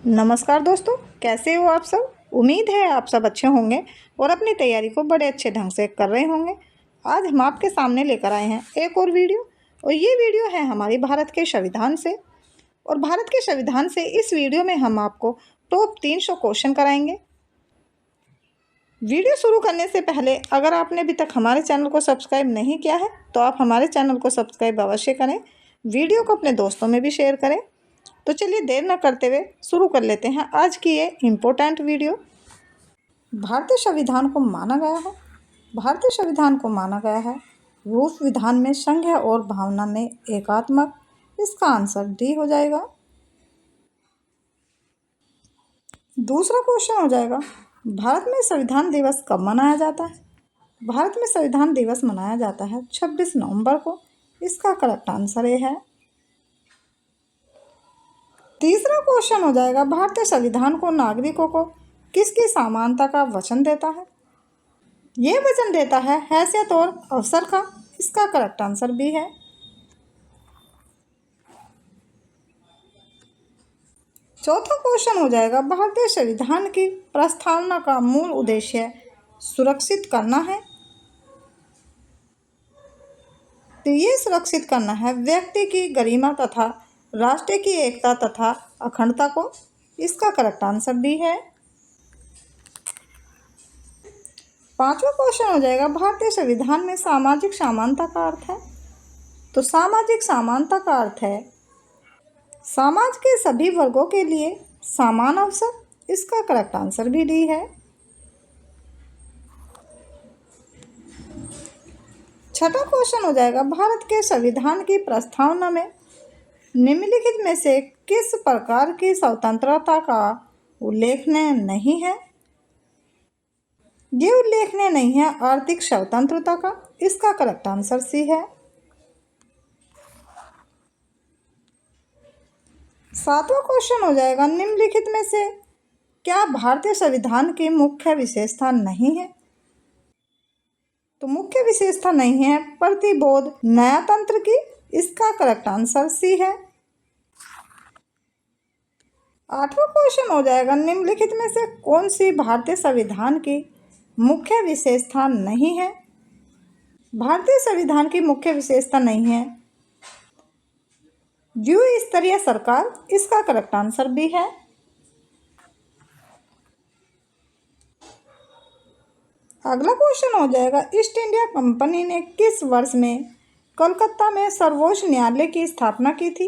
नमस्कार दोस्तों, कैसे हो आप सब। उम्मीद है आप सब अच्छे होंगे और अपनी तैयारी को बड़े अच्छे ढंग से कर रहे होंगे। आज हम आपके सामने लेकर आए हैं एक और वीडियो, और ये वीडियो है हमारी भारत के संविधान से। और भारत के संविधान से इस वीडियो में हम आपको टॉप 300 क्वेश्चन कराएंगे। वीडियो शुरू करने से पहले अगर आपने अभी तक हमारे चैनल को सब्सक्राइब नहीं किया है तो आप हमारे चैनल को सब्सक्राइब अवश्य करें। वीडियो को अपने दोस्तों में भी शेयर करें। तो चलिए देर न करते हुए शुरू कर लेते हैं आज की ये इम्पोर्टेंट वीडियो। भारतीय संविधान को माना गया है। भारतीय संविधान को माना गया है रूस विधान में संघ और भावना में एकात्मक। इसका आंसर डी हो जाएगा। दूसरा क्वेश्चन हो जाएगा, भारत में संविधान दिवस कब मनाया जाता है। भारत में संविधान दिवस मनाया जाता है 26 नवंबर को। इसका करेक्ट आंसर ये है। तीसरा क्वेश्चन हो जाएगा, भारतीय संविधान को नागरिकों को किसकी समानता का वचन देता है। ये वचन देता है हैसियत और अवसर का। इसका करेक्ट आंसर भी है। चौथा क्वेश्चन हो जाएगा, भारतीय संविधान की प्रस्तावना का मूल उद्देश्य सुरक्षित करना है। तो ये सुरक्षित करना है व्यक्ति की गरिमा तथा राष्ट्र की एकता तथा अखंडता को। इसका करेक्ट आंसर भी है। पांचवा क्वेश्चन हो जाएगा, भारतीय संविधान में सामाजिक समानता का अर्थ है। तो सामाजिक समानता का अर्थ है समाज के सभी वर्गों के लिए समान अवसर। इसका करेक्ट आंसर भी डी है। छठा क्वेश्चन हो जाएगा, भारत के संविधान की प्रस्तावना में निम्नलिखित में से किस प्रकार की स्वतंत्रता का उल्लेखनीय नहीं है। ये उल्लेखनीय नहीं है आर्थिक स्वतंत्रता का। इसका करेक्ट आंसर सी है। सातवां क्वेश्चन हो जाएगा, निम्नलिखित में से क्या भारतीय संविधान की मुख्य विशेषता नहीं है। तो मुख्य विशेषता नहीं है प्रतिबोध न्यायतंत्र की। इसका करेक्ट आंसर सी है। आठवां क्वेश्चन हो जाएगा, निम्नलिखित में से कौन सी भारतीय संविधान की मुख्य विशेषता नहीं है। भारतीय संविधान की मुख्य विशेषता नहीं है द्विस्तरीय सरकार। इसका करेक्ट आंसर भी है। अगला क्वेश्चन हो जाएगा, ईस्ट इंडिया कंपनी ने किस वर्ष में कोलकाता में सर्वोच्च न्यायालय की स्थापना की थी।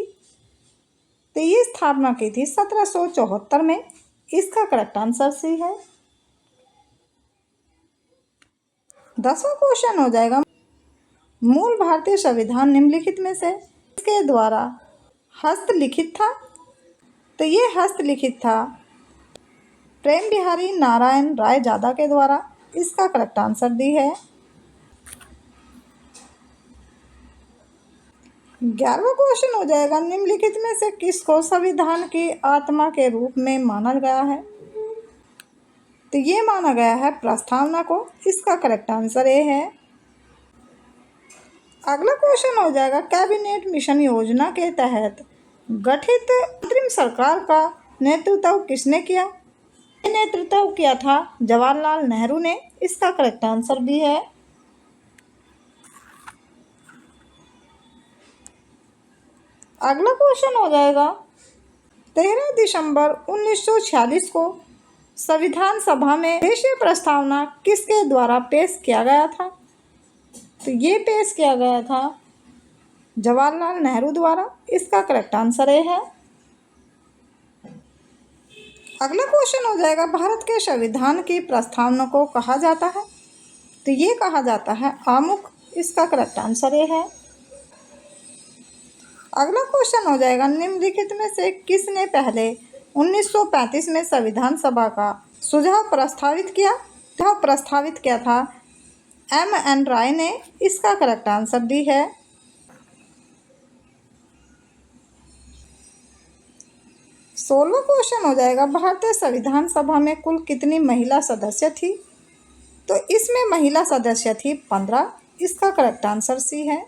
तो ये स्थापना की थी 1774 में। इसका करेक्ट आंसर सी है। 10वां क्वेश्चन हो जाएगा, मूल भारतीय संविधान निम्नलिखित में से किसके द्वारा हस्तलिखित था। तो ये हस्तलिखित था प्रेम बिहारी नारायण रायजादा के द्वारा। इसका करेक्ट आंसर डी है। 11वां क्वेश्चन हो जाएगा, निम्नलिखित में से किसको संविधान की आत्मा के रूप में माना गया है। तो ये माना गया है प्रस्तावना को। इसका करेक्ट आंसर ये है। अगला क्वेश्चन हो जाएगा, कैबिनेट मिशन योजना के तहत गठित अंतरिम सरकार का नेतृत्व किसने किया। नेतृत्व किया था जवाहरलाल नेहरू ने। इसका करेक्ट आंसर भी है। अगला क्वेश्चन हो जाएगा, 13 दिसंबर 1946 को संविधान सभा में देशीय प्रस्तावना किसके द्वारा पेश किया गया था। तो ये पेश किया गया था जवाहरलाल नेहरू द्वारा। इसका करेक्ट आंसर ये है। अगला क्वेश्चन हो जाएगा, भारत के संविधान की प्रस्तावना को कहा जाता है। तो ये कहा जाता है आमुख। इसका करेक्ट आंसर ये है। अगला क्वेश्चन हो जाएगा, निम्नलिखित में से किसने पहले 1935 में संविधान सभा का सुझाव प्रस्तावित किया। सुझाव प्रस्तावित किया था M.N. राय ने। इसका करेक्ट आंसर डी है। 16वां क्वेश्चन हो जाएगा, भारतीय संविधान सभा में कुल कितनी महिला सदस्य थी। तो इसमें महिला सदस्य थी 15। इसका करेक्ट आंसर सी है।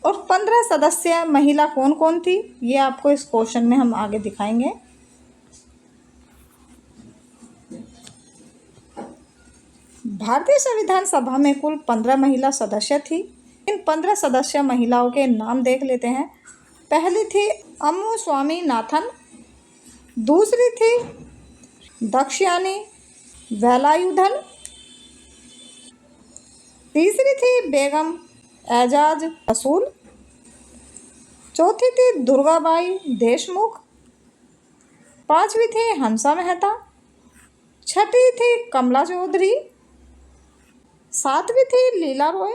और 15 सदस्य महिला कौन कौन थी ये आपको इस क्वेश्चन में हम आगे दिखाएंगे। भारतीय संविधान सभा में कुल 15 महिला सदस्य थी। इन 15 सदस्य महिलाओं के नाम देख लेते हैं। पहली थी अम्मू स्वामीनाथन, दूसरी थी दक्षयानी वेलायुधन, तीसरी थी बेगम एजाज रसूल, चौथी थी दुर्गाबाई देशमुख, पांचवी थी हंसा मेहता, छठी थी कमला चौधरी, सातवीं थी लीला रॉय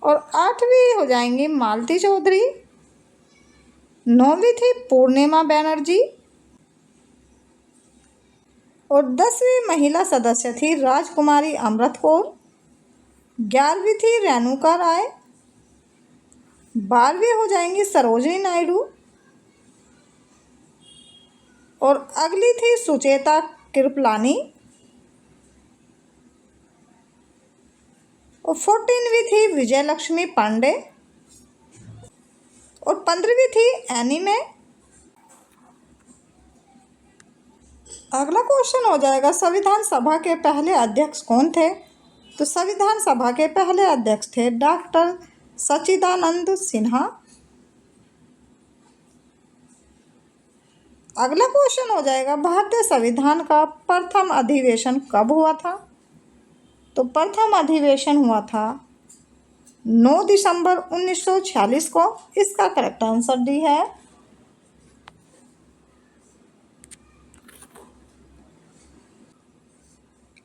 और आठवीं हो जाएंगी मालती चौधरी, नौवीं थी पूर्णिमा बनर्जी और 10वीं महिला सदस्य थी राजकुमारी अमृत कौर, 11वीं थी रेणुका राय, 12वीं हो जाएंगी सरोजिनी नायडू और अगली थी सुचेता कृपलानी और 14वीं थी विजयलक्ष्मी पांडे और 15वीं थी एनी मे। अगला क्वेश्चन हो जाएगा संविधान सभा के पहले अध्यक्ष कौन थे? तो संविधान सभा के पहले अध्यक्ष थे डॉक्टर सच्चिदानंद सिन्हा। अगला क्वेश्चन हो जाएगा भारतीय संविधान का प्रथम अधिवेशन कब हुआ था? तो प्रथम अधिवेशन हुआ था 9 दिसंबर 1946 को। इसका करेक्ट आंसर डी है।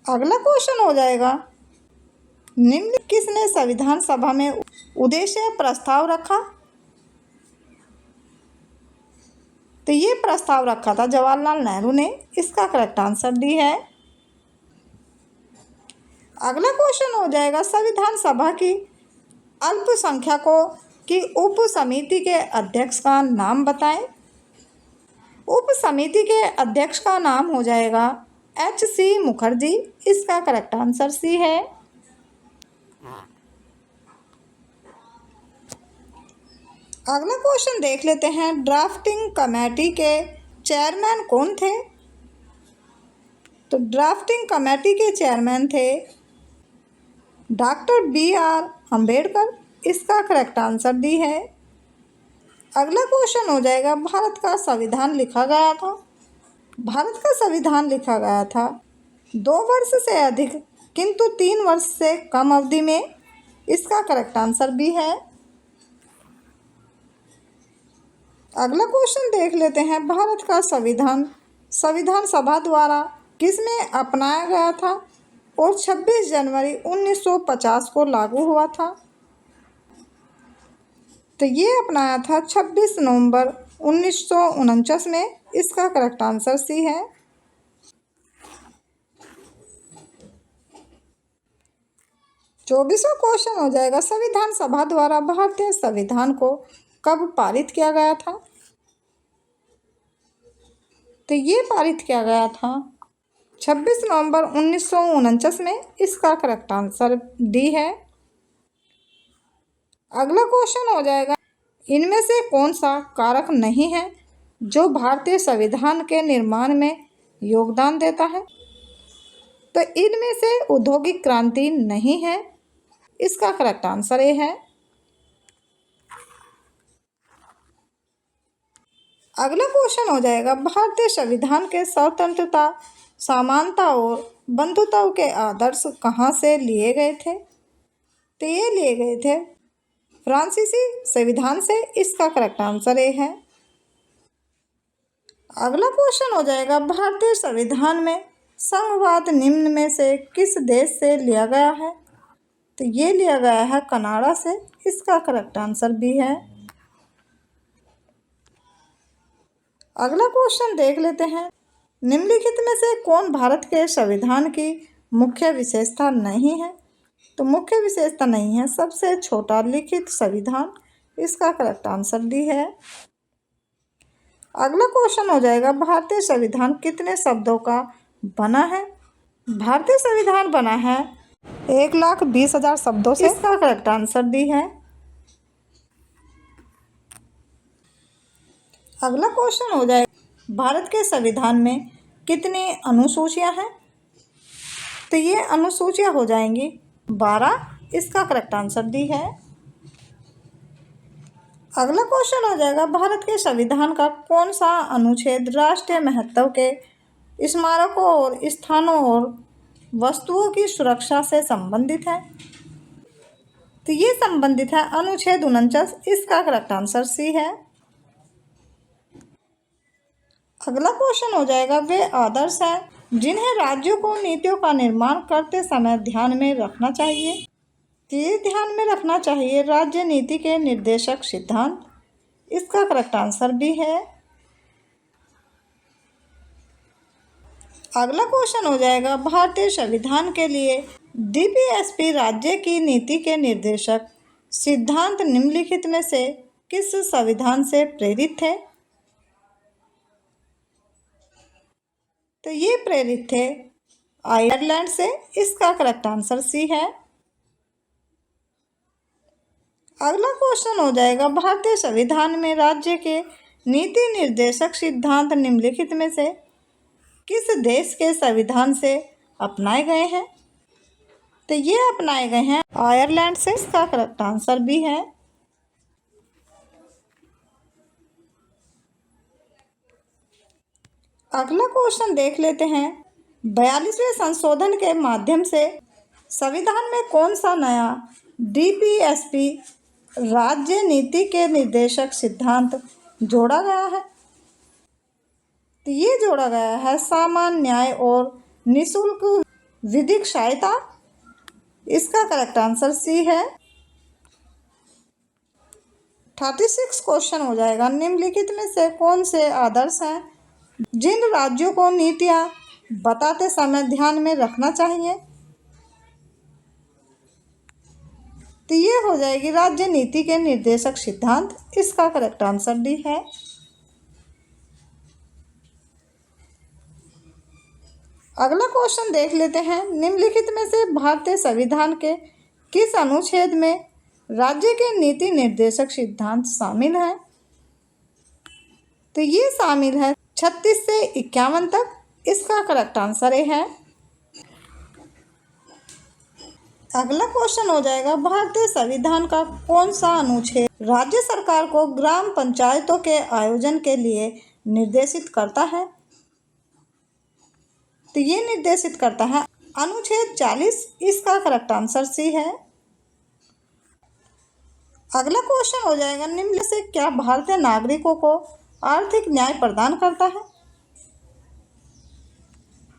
अगला क्वेश्चन हो जाएगा निम्न किसने संविधान सभा में उद्देश्य प्रस्ताव रखा? तो ये प्रस्ताव रखा था जवाहरलाल नेहरू ने। इसका करेक्ट आंसर डी है। अगला क्वेश्चन हो जाएगा संविधान सभा की अल्पसंख्यकों की उप समिति के अध्यक्ष का नाम बताएं। उप समिति के अध्यक्ष का नाम हो जाएगा HC मुखर्जी। इसका करेक्ट आंसर सी है। अगला क्वेश्चन देख लेते हैं ड्राफ्टिंग कमेटी के चेयरमैन कौन थे? तो ड्राफ्टिंग कमेटी के चेयरमैन थे डॉक्टर BR अम्बेडकर। इसका करेक्ट आंसर डी है। अगला क्वेश्चन हो जाएगा भारत का संविधान लिखा गया था। भारत का संविधान लिखा गया था 2 वर्ष से अधिक किंतु 3 वर्ष से कम अवधि में। इसका करेक्ट आंसर भी है। अगला क्वेश्चन देख लेते हैं भारत का संविधान संविधान सभा द्वारा किसमें अपनाया गया था और 26 जनवरी 1950 को लागू हुआ था? तो ये अपनाया था 26 नवंबर 1949 में। इसका करेक्ट आंसर सी है। चौबीसवां क्वेश्चन हो जाएगा संविधान सभा द्वारा भारतीय संविधान को कब पारित किया गया था? तो ये पारित किया गया था 26 नवंबर 1949 में। इसका करेक्ट आंसर डी है। अगला क्वेश्चन हो जाएगा इनमें से कौन सा कारक नहीं है जो भारतीय संविधान के निर्माण में योगदान देता है? तो इनमें से औद्योगिक क्रांति नहीं है। इसका करेक्ट आंसर ए है। अगला क्वेश्चन हो जाएगा भारतीय संविधान के स्वतंत्रता, समानता और बंधुत्व के आदर्श कहाँ से लिए गए थे? तो ये लिए गए थे फ्रांसीसी संविधान से। इसका करेक्ट आंसर ए है। अगला क्वेश्चन हो जाएगा भारतीय संविधान में संघवाद निम्न में से किस देश से लिया गया है? तो ये लिया गया है कनाडा से। इसका करेक्ट आंसर भी है। अगला क्वेश्चन देख लेते हैं निम्नलिखित में से कौन भारत के संविधान की मुख्य विशेषता नहीं है? तो मुख्य विशेषता नहीं है सबसे छोटा लिखित संविधान। इसका करेक्ट आंसर डी है। अगला क्वेश्चन हो जाएगा भारतीय संविधान कितने शब्दों का बना है? भारतीय संविधान बना है 1,20,000 शब्दों से। इसका करेक्ट आंसर डी है। अगला क्वेश्चन हो जाएगा भारत के संविधान में कितनी अनुसूचियां हैं? तो ये अनुसूचियाँ हो जाएंगी 12। इसका करेक्ट आंसर डी है। अगला क्वेश्चन हो जाएगा, भारत के संविधान का कौन सा अनुच्छेद राष्ट्रीय महत्व के स्मारकों और स्थानों और वस्तुओं की सुरक्षा से संबंधित है? तो ये संबंधित है अनुच्छेद 49। इसका करेक्ट आंसर सी है। अगला क्वेश्चन हो जाएगा, वे आदर्श हैं जिन्हें राज्यों को नीतियों का निर्माण करते समय ध्यान में रखना चाहिए? तो ये ध्यान में रखना चाहिए राज्य नीति के निर्देशक सिद्धांत। इसका करेक्ट आंसर भी है। अगला क्वेश्चन हो जाएगा, भारतीय संविधान के लिए डीपीएसपी राज्य की नीति के निर्देशक सिद्धांत निम्नलिखित में से किस संविधान से प्रेरित थे? तो ये प्रेरित थे आयरलैंड से। इसका करेक्ट आंसर सी है। अगला क्वेश्चन हो जाएगा, भारतीय संविधान में राज्य के नीति निर्देशक सिद्धांत निम्नलिखित में से किस देश के संविधान से अपनाए गए हैं? तो ये अपनाए गए हैं आयरलैंड से। इसका करेक्ट आंसर भी है। अगला क्वेश्चन देख लेते हैं, 42वें संशोधन के माध्यम से संविधान में कौन सा नया डीपीएसपी राज्य नीति के निर्देशक सिद्धांत जोड़ा गया है? तो ये जोड़ा गया है सामान्य न्याय और निःशुल्क विधिक सहायता। इसका करेक्ट आंसर सी है। 36 क्वेश्चन हो जाएगा, निम्नलिखित में से कौन से आदर्श हैं जिन राज्यों को नीतियाँ बताते समय ध्यान में रखना चाहिए? तो ये हो जाएगी राज्य नीति के निर्देशक सिद्धांत। इसका करेक्ट आंसर डी है। अगला क्वेश्चन देख लेते हैं, निम्नलिखित में से भारतीय संविधान के किस अनुच्छेद में राज्य के नीति निर्देशक सिद्धांत शामिल हैं? तो ये शामिल है 36 से 51 तक। इसका करेक्ट आंसर है। अगला क्वेश्चन हो जाएगा, भारतीय संविधान का कौन सा अनुच्छेद राज्य सरकार को ग्राम पंचायतों के आयोजन के लिए निर्देशित करता है? तो ये निर्देशित करता है अनुच्छेद 40। इसका करेक्ट आंसर सी है। अगला क्वेश्चन हो जाएगा, निम्न से क्या भारतीय नागरिकों को आर्थिक न्याय प्रदान करता है?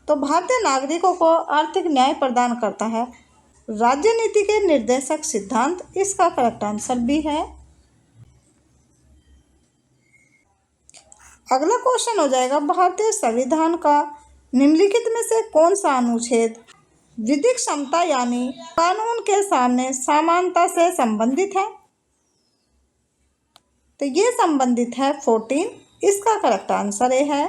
तो भारतीय नागरिकों को आर्थिक न्याय प्रदान करता है राज्य नीति के निर्देशक सिद्धांत। इसका करेक्ट आंसर भी है। अगला क्वेश्चन हो जाएगा, भारतीय संविधान का निम्नलिखित में से कौन सा अनुच्छेद विधिक समता यानी कानून के सामने समानता से संबंधित है? तो ये संबंधित है 14। इसका करेक्ट आंसर है।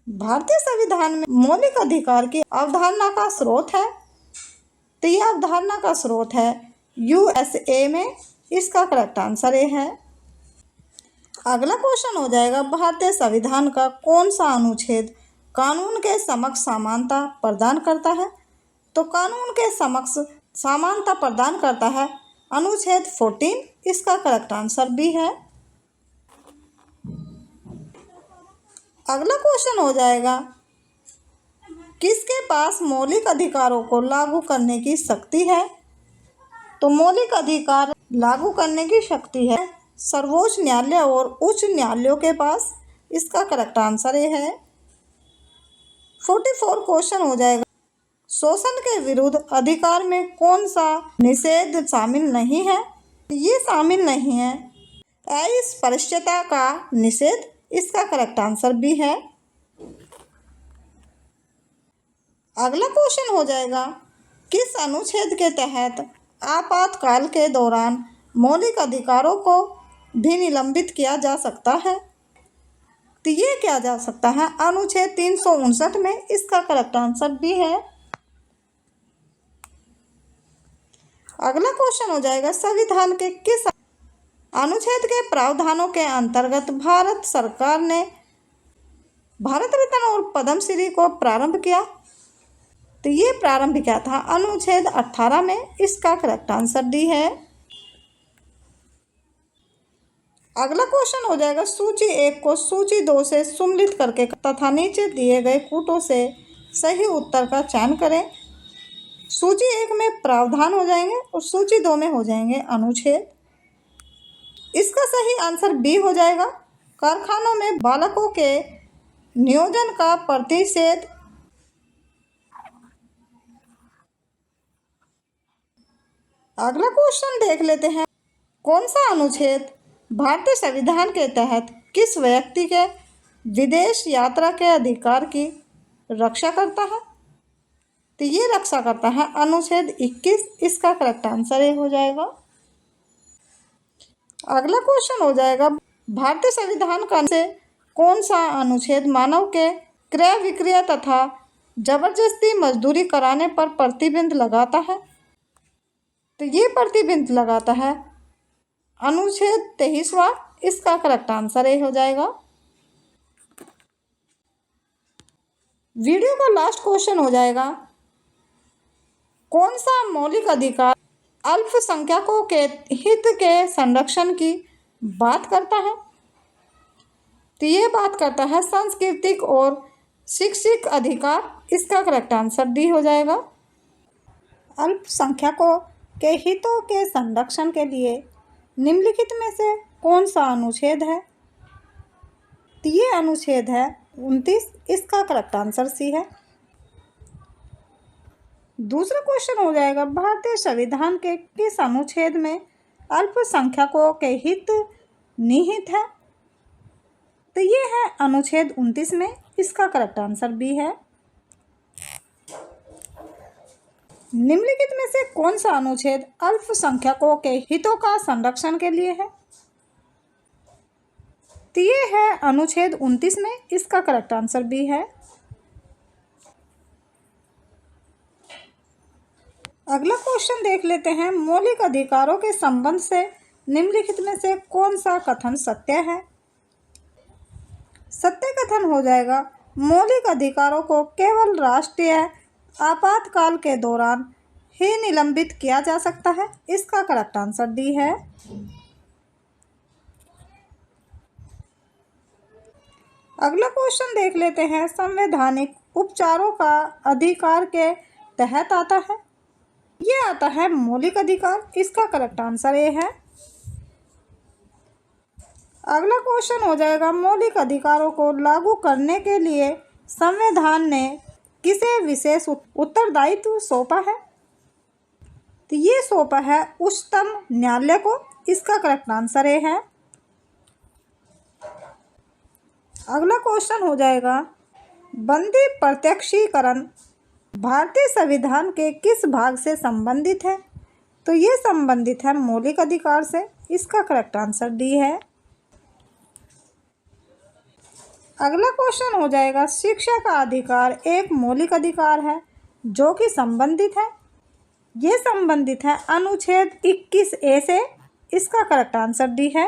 भारतीय संविधान में मौलिक अधिकार की अवधारणा का स्रोत है। तो यह अवधारणा का स्रोत है यूएसए में। इसका करेक्ट आंसर है। अगला क्वेश्चन हो जाएगा, भारतीय संविधान का कौन सा अनुच्छेद कानून के समक्ष समानता प्रदान करता है? तो कानून के समक्ष समानता प्रदान करता है अनुच्छेद 14। इसका करेक्ट आंसर भी है। अगला क्वेश्चन हो जाएगा, किसके पास मौलिक अधिकारों को लागू करने की शक्ति है? तो मौलिक अधिकार लागू करने की शक्ति है सर्वोच्च न्यायालय और उच्च न्यायालयों के पास। इसका करेक्ट आंसर है। 44 क्वेश्चन हो जाएगा, शोषण के विरुद्ध अधिकार में कौन सा निषेध शामिल नहीं है? ये शामिल नहीं है अस्पृश्यता का निषेध। इसका करेक्ट आंसर भी है। अगला क्वेश्चन हो जाएगा, किस अनुच्छेद के तहत आपातकाल के दौरान मौलिक अधिकारों को भी निलंबित किया जा सकता है? तो ये किया जा सकता है अनुच्छेद 359 में। इसका करेक्ट आंसर भी है। अगला क्वेश्चन हो जाएगा, संविधान के किस अनुच्छेद के प्रावधानों के अंतर्गत भारत सरकार ने भारत रत्न और पद्मश्री को प्रारंभ किया? तो ये प्रारंभ किया था अनुच्छेद 18 में। इसका करेक्ट आंसर डी है। अगला क्वेश्चन हो जाएगा, सूची 1 को सूची 2 से सम्मिलित करके तथा नीचे दिए गए कूटों से सही उत्तर का चयन करें। सूची 1 में प्रावधान हो जाएंगे और सूची 2 में हो जाएंगे अनुच्छेद। इसका सही आंसर बी हो जाएगा। कारखानों में बालकों के नियोजन का प्रतिषेध। अगला क्वेश्चन देख लेते हैं, कौन सा अनुच्छेद भारतीय संविधान के तहत किस व्यक्ति के विदेश यात्रा के अधिकार की रक्षा करता है? तो ये रक्षा करता है अनुच्छेद 21। इसका करेक्ट आंसर ये हो जाएगा। अगला क्वेश्चन हो जाएगा, भारतीय संविधान का से कौन सा अनुच्छेद मानव के क्रय विक्रय तथा जबरदस्ती मजदूरी कराने पर प्रतिबंध लगाता है? तो ये प्रतिबंध लगाता है अनुच्छेद 23वां। इसका करेक्ट आंसर ये हो जाएगा। वीडियो का लास्ट क्वेश्चन हो जाएगा, कौन सा मौलिक अधिकार अल्पसंख्यकों के हित के संरक्षण की बात करता है? तो ये बात करता है सांस्कृतिक और शैक्षिक अधिकार। इसका करेक्ट आंसर डी हो जाएगा। अल्पसंख्यकों के हितों के संरक्षण के लिए निम्नलिखित में से कौन सा अनुच्छेद है? तो ये अनुच्छेद है 29। इसका करेक्ट आंसर सी है। दूसरा क्वेश्चन हो जाएगा, भारतीय संविधान के किस अनुच्छेद में अल्पसंख्यकों के हित निहित है? तो ये है अनुच्छेद 29 में। इसका करेक्ट आंसर बी है। निम्नलिखित में से कौन सा अनुच्छेद अल्पसंख्यकों के हितों का संरक्षण के लिए है? तो ये है अनुच्छेद 29 में। इसका करेक्ट आंसर बी है। अगला क्वेश्चन देख लेते हैं, मौलिक अधिकारों के संबंध से निम्नलिखित में से कौन सा कथन सत्य है? सत्य कथन हो जाएगा, मौलिक अधिकारों को केवल राष्ट्रीय आपातकाल के दौरान ही निलंबित किया जा सकता है। इसका करेक्ट आंसर डी है। अगला क्वेश्चन देख लेते हैं, संवैधानिक उपचारों का अधिकार के तहत आता है? ये आता है मौलिक अधिकार। इसका करेक्ट आंसर ये है। अगला क्वेश्चन हो जाएगा, मौलिक अधिकारों को लागू करने के लिए संविधान ने किसे विशेष उत्तरदायित्व सौंपा है? तो ये सौंपा है उच्चतम न्यायालय को। इसका करेक्ट आंसर ये है। अगला क्वेश्चन हो जाएगा, बंदी प्रत्यक्षीकरण भारतीय संविधान के किस भाग से संबंधित है? तो ये संबंधित है मौलिक अधिकार से। इसका करेक्ट आंसर डी है। अगला क्वेश्चन हो जाएगा, शिक्षा का अधिकार एक मौलिक अधिकार है जो कि संबंधित है। ये संबंधित है अनुच्छेद 21A से। इसका करेक्ट आंसर डी है।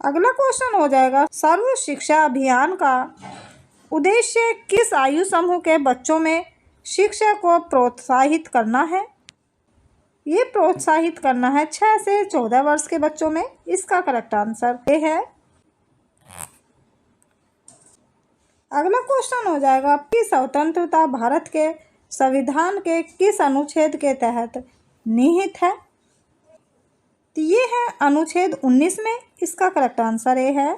अगला क्वेश्चन हो जाएगा, सर्व शिक्षा अभियान का उद्देश्य किस आयु समूह के बच्चों में शिक्षा को प्रोत्साहित करना है? ये प्रोत्साहित करना है 6 से 14 वर्ष के बच्चों में। इसका करेक्ट आंसर ये है। अगला क्वेश्चन हो जाएगा, कि स्वतंत्रता भारत के संविधान के किस अनुच्छेद के तहत निहित है? तो ये है अनुच्छेद 19 में। इसका करेक्ट आंसर ये है।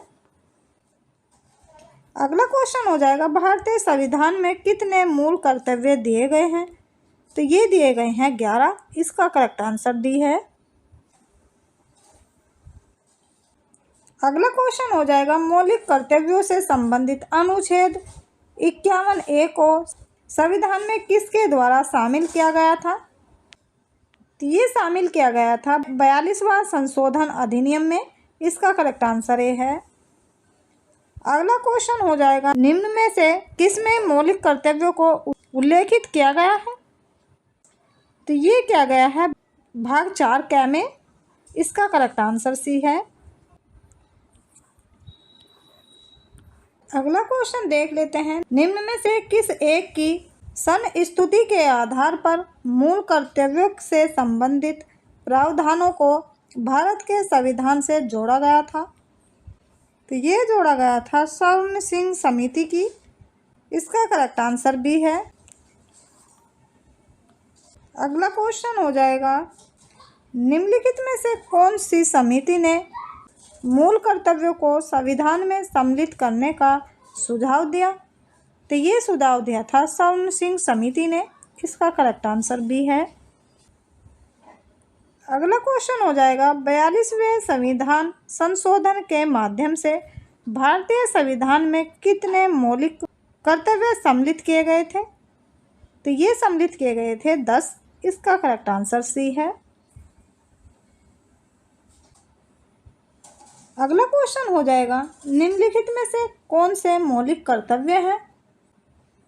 अगला क्वेश्चन हो जाएगा, भारतीय संविधान में कितने मूल कर्तव्य दिए गए हैं? तो ये दिए गए हैं 11। इसका करेक्ट आंसर डी है। अगला क्वेश्चन हो जाएगा, मौलिक कर्तव्यों से संबंधित अनुच्छेद 51A को संविधान में किसके द्वारा शामिल किया गया था? तो ये शामिल किया गया था 42वां संशोधन अधिनियम में। इसका करेक्ट आंसर ये है। अगला क्वेश्चन हो जाएगा, निम्न में से किसमें मौलिक कर्तव्यों को उल्लेखित किया गया है? तो ये किया गया है भाग 4 में। इसका करेक्ट आंसर सी है। अगला क्वेश्चन देख लेते हैं। निम्न में से किस एक की संस्तुति के आधार पर मूल कर्तव्यों से संबंधित प्रावधानों को भारत के संविधान से जोड़ा गया था? तो ये जोड़ा गया था स्वर्ण सिंह समिति की। इसका करेक्ट आंसर भी है। अगला क्वेश्चन हो जाएगा, निम्नलिखित में से कौन सी समिति ने मूल कर्तव्यों को संविधान में सम्मिलित करने का सुझाव दिया? तो ये सुझाव दिया था स्वर्ण सिंह समिति ने। इसका करेक्ट आंसर भी है। अगला क्वेश्चन हो जाएगा, 42वें संविधान संशोधन के माध्यम से भारतीय संविधान में कितने मौलिक कर्तव्य सम्मिलित किए गए थे? तो ये सम्मिलित किए गए थे 10। इसका करेक्ट आंसर सी है। अगला क्वेश्चन हो जाएगा, निम्नलिखित में से कौन से मौलिक कर्तव्य हैं?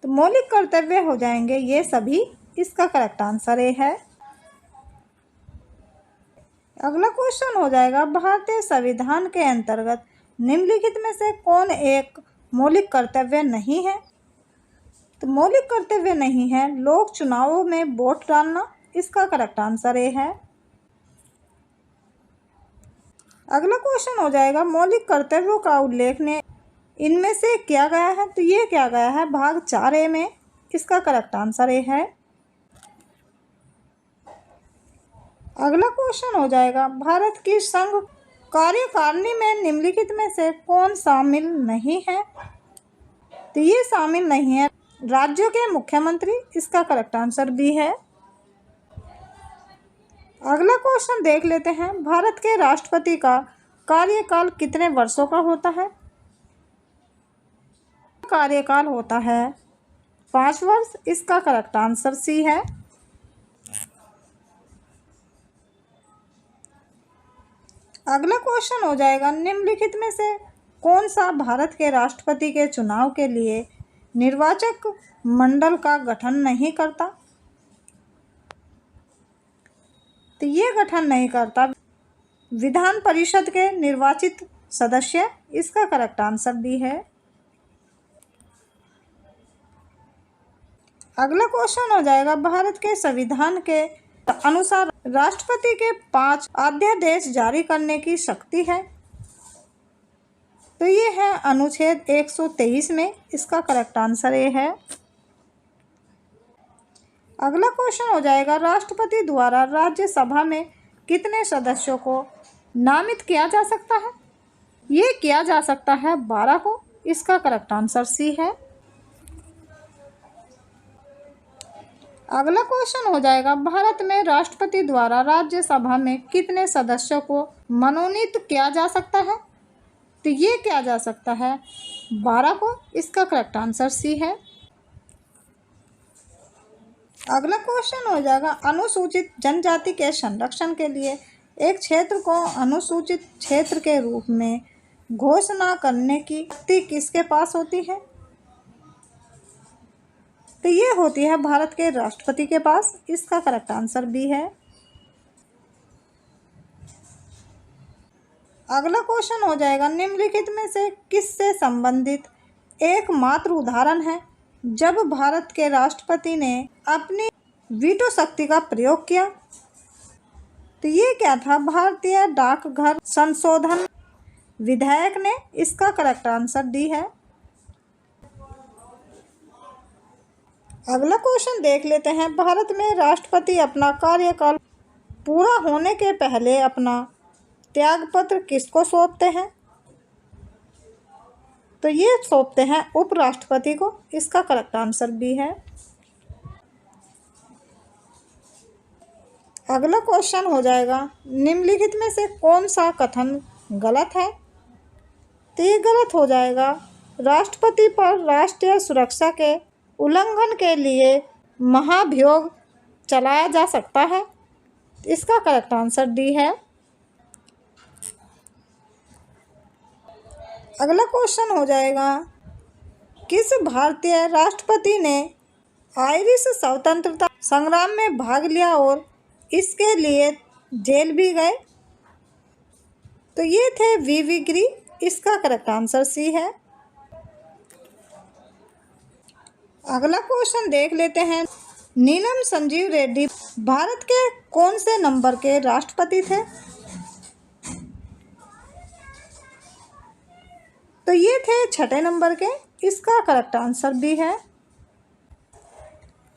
तो मौलिक कर्तव्य हो जाएंगे ये सभी। इसका करेक्ट आंसर ए है। अगला क्वेश्चन हो जाएगा, भारतीय संविधान के अंतर्गत निम्नलिखित में से कौन एक मौलिक कर्तव्य नहीं है? तो मौलिक कर्तव्य नहीं है लोक चुनावों में वोट डालना। इसका करेक्ट आंसर ए है। अगला क्वेश्चन हो जाएगा, मौलिक कर्तव्यों का उल्लेख ने इनमें से किया गया है? तो ये किया गया है भाग 4A में। इसका करेक्ट आंसर ए है। अगला क्वेश्चन हो जाएगा, भारत की संघ कार्यकारिणी में निम्नलिखित में से कौन शामिल नहीं है? तो ये शामिल नहीं है राज्यों के मुख्यमंत्री। इसका करेक्ट आंसर भी है। अगला क्वेश्चन देख लेते हैं, भारत के राष्ट्रपति का कार्यकाल कितने वर्षों का होता है? कार्यकाल होता है 5 वर्ष। इसका करेक्ट आंसर सी है। अगला क्वेश्चन हो जाएगा, निम्नलिखित में से कौन सा भारत के राष्ट्रपति के चुनाव के लिए निर्वाचक मंडल का गठन नहीं करता? तो ये गठन नहीं करता विधान परिषद के निर्वाचित सदस्य। इसका करेक्ट आंसर भी है। अगला क्वेश्चन हो जाएगा, भारत के संविधान के अनुसार राष्ट्रपति के 5 अध्यादेश जारी करने की शक्ति है? तो ये है अनुच्छेद 123 में। इसका करेक्ट आंसर ये है। अगला क्वेश्चन हो जाएगा, राष्ट्रपति द्वारा राज्यसभा में कितने सदस्यों को नामित किया जा सकता है? ये किया जा सकता है 12 को। इसका करेक्ट आंसर सी है। अगला क्वेश्चन हो जाएगा, भारत में राष्ट्रपति द्वारा राज्यसभा में कितने सदस्यों को मनोनीत किया जा सकता है? तो ये किया जा सकता है 12 को। इसका करेक्ट आंसर सी है। अगला क्वेश्चन हो जाएगा, अनुसूचित जनजाति के संरक्षण के लिए एक क्षेत्र को अनुसूचित क्षेत्र के रूप में घोषणा करने की शक्ति किसके पास होती है? तो ये होती है भारत के राष्ट्रपति के पास। इसका करेक्ट आंसर भी है। अगला क्वेश्चन हो जाएगा, निम्नलिखित में से किससे संबंधित एकमात्र उदाहरण है जब भारत के राष्ट्रपति ने अपनी वीटो शक्ति का प्रयोग किया? तो ये क्या था? भारतीय डाकघर संशोधन विधेयक ने। इसका करेक्ट आंसर डी है। अगला क्वेश्चन देख लेते हैं, भारत में राष्ट्रपति अपना कार्यकाल पूरा होने के पहले अपना त्यागपत्र किसको सौंपते हैं? तो ये सौंपते हैं उपराष्ट्रपति को। इसका करेक्ट आंसर भी है। अगला क्वेश्चन हो जाएगा, निम्नलिखित में से कौन सा कथन गलत है? तो ये गलत हो जाएगा, राष्ट्रपति पर राष्ट्रीय सुरक्षा के उल्लंघन के लिए महाभियोग चलाया जा सकता है। इसका करेक्ट आंसर डी है। अगला क्वेश्चन हो जाएगा, किस भारतीय राष्ट्रपति ने आयरिश स्वतंत्रता संग्राम में भाग लिया और इसके लिए जेल भी गए? तो ये थे वी.वी. गिरी। इसका करेक्ट आंसर सी है। अगला क्वेश्चन देख लेते हैं। नीलम संजीव रेड्डी भारत के कौन से नंबर के राष्ट्रपति थे? तो ये थे 6 नंबर के। इसका करेक्ट आंसर भी है।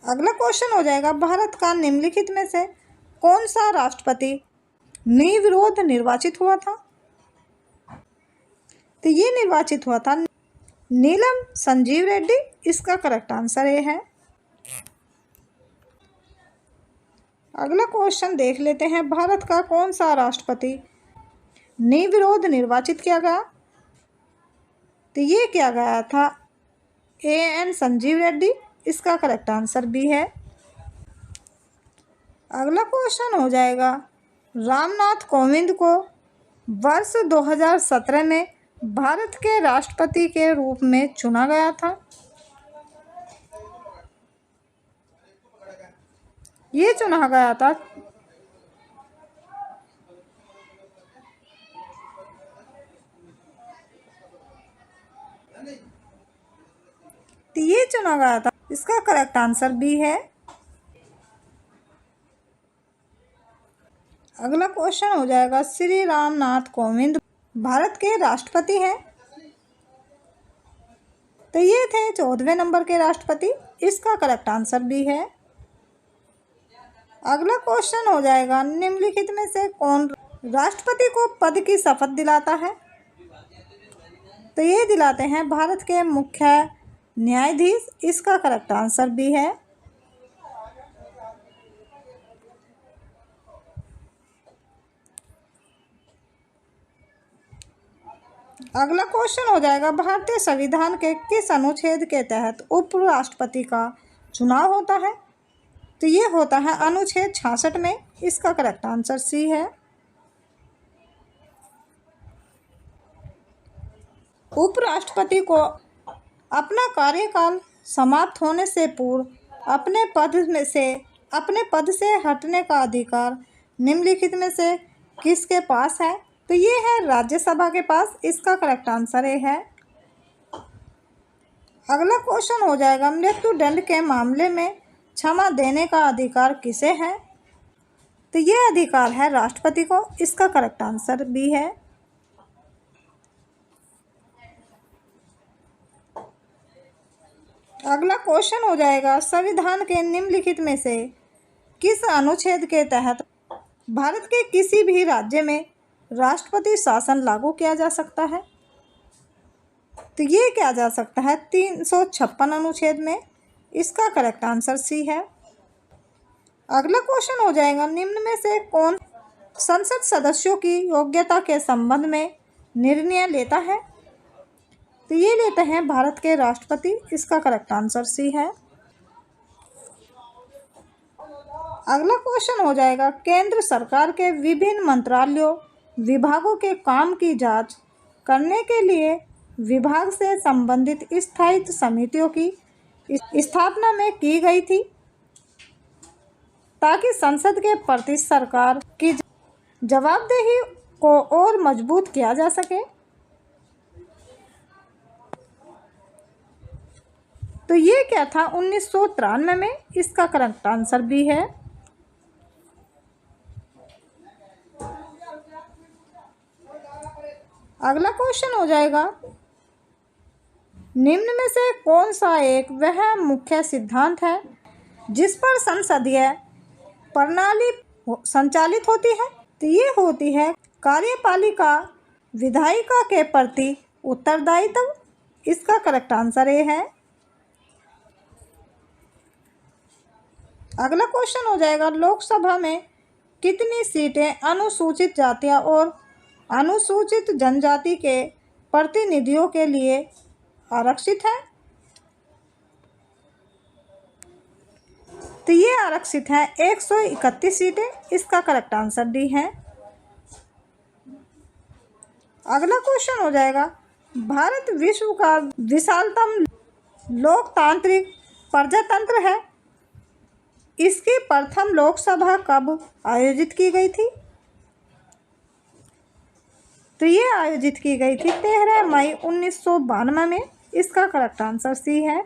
अगला क्वेश्चन हो जाएगा, भारत का निम्नलिखित में से कौन सा राष्ट्रपति निर्विरोध निर्वाचित हुआ था? तो ये निर्वाचित हुआ था नीलम संजीव रेड्डी। इसका करेक्ट आंसर ये है। अगला क्वेश्चन देख लेते हैं, भारत का कौन सा राष्ट्रपति निर्विरोध निर्वाचित किया गया? तो ये किया गया था एन संजीव रेड्डी। इसका करेक्ट आंसर भी है। अगला क्वेश्चन हो जाएगा, रामनाथ कोविंद को वर्ष 2017 में भारत के राष्ट्रपति के रूप में चुना गया था। ये चुना गया था इसका करेक्ट आंसर भी है। अगला क्वेश्चन हो जाएगा, श्री रामनाथ कोविंद भारत के राष्ट्रपति हैं। तो ये थे 14वें नंबर के राष्ट्रपति। इसका करेक्ट आंसर भी है। अगला क्वेश्चन हो जाएगा, निम्नलिखित में से कौन राष्ट्रपति को पद की शपथ दिलाता है? तो ये दिलाते हैं भारत के मुख्य न्यायाधीश। इसका करेक्ट आंसर भी है। अगला क्वेश्चन हो जाएगा, भारतीय संविधान के किस अनुच्छेद के तहत उपराष्ट्रपति का चुनाव होता है? तो ये होता है अनुच्छेद 66 में। इसका करेक्ट आंसर सी है। उपराष्ट्रपति को अपना कार्यकाल समाप्त होने से पूर्व अपने पद से हटने का अधिकार निम्नलिखित में से किसके पास है? तो ये है राज्यसभा के पास। इसका करेक्ट आंसर ये है। अगला क्वेश्चन हो जाएगा, मृत्युदंड के मामले में क्षमा देने का अधिकार किसे है? तो ये अधिकार है राष्ट्रपति को। इसका करेक्ट आंसर भी है। अगला क्वेश्चन हो जाएगा, संविधान के निम्नलिखित में से किस अनुच्छेद के तहत भारत के किसी भी राज्य में राष्ट्रपति शासन लागू किया जा सकता है? तो ये किया जा सकता है 356 अनुच्छेद में। इसका करेक्ट आंसर सी है। अगला क्वेश्चन हो जाएगा, निम्न में से कौन संसद सदस्यों की योग्यता के संबंध में निर्णय लेता है? तो ये लेते हैं भारत के राष्ट्रपति। इसका करेक्ट आंसर सी है। अगला क्वेश्चन हो जाएगा, केंद्र सरकार के विभिन्न मंत्रालयों विभागों के काम की जांच करने के लिए विभाग से संबंधित स्थायी समितियों की स्थापना में की गई थी, ताकि संसद के प्रति सरकार की जवाबदेही को और मजबूत किया जा सके। तो ये क्या था 1993 में। इसका करेक्ट आंसर भी है। अगला क्वेश्चन हो जाएगा, निम्न में से कौन सा एक वह मुख्य सिद्धांत है जिस पर संसदीय प्रणाली संचालित होती है? तो ये होती है कार्यपालिका विधायिका के प्रति उत्तरदायित्व। इसका करेक्ट आंसर ये है। अगला क्वेश्चन हो जाएगा, लोकसभा में कितनी सीटें अनुसूचित जातियां और अनुसूचित जनजाति के प्रतिनिधियों के लिए आरक्षित है? तो ये आरक्षित है 131 सीटें। इसका करेक्ट आंसर डी है। अगला क्वेश्चन हो जाएगा, भारत विश्व का विशालतम लोकतांत्रिक प्रजातंत्र है। इसकी प्रथम लोकसभा कब आयोजित की गई थी? तो ये आयोजित की गई थी 13 मई 1992 में। इसका करेक्ट आंसर सी है।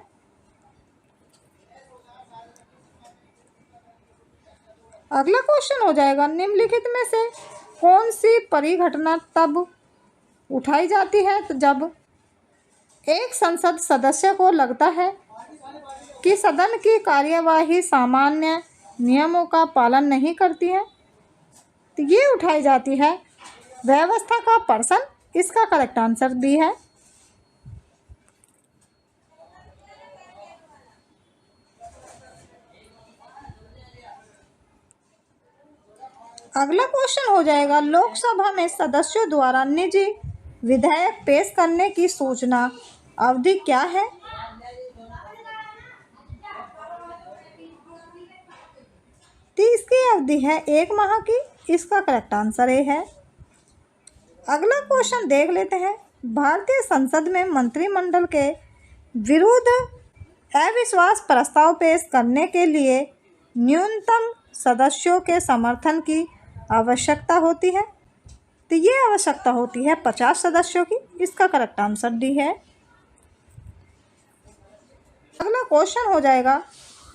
अगला क्वेश्चन हो जाएगा, निम्नलिखित में से कौन सी परिघटना तब उठाई जाती है तो जब एक संसद सदस्य को लगता है कि सदन की कार्यवाही सामान्य नियमों का पालन नहीं करती है, तो ये उठाई जाती है व्यवस्था का पर्सन। इसका करेक्ट आंसर बी है। अगला क्वेश्चन हो जाएगा, लोकसभा में सदस्यों द्वारा निजी विधेयक पेश करने की सूचना अवधि क्या है? तो इसकी अवधि है 1 माह की। इसका करेक्ट आंसर ए है। अगला क्वेश्चन देख लेते हैं, भारतीय संसद में मंत्रिमंडल के विरुद्ध अविश्वास प्रस्ताव पेश करने के लिए न्यूनतम सदस्यों के समर्थन की आवश्यकता होती है। तो ये आवश्यकता होती है 50 सदस्यों की। इसका करेक्ट आंसर डी है। अगला क्वेश्चन हो जाएगा,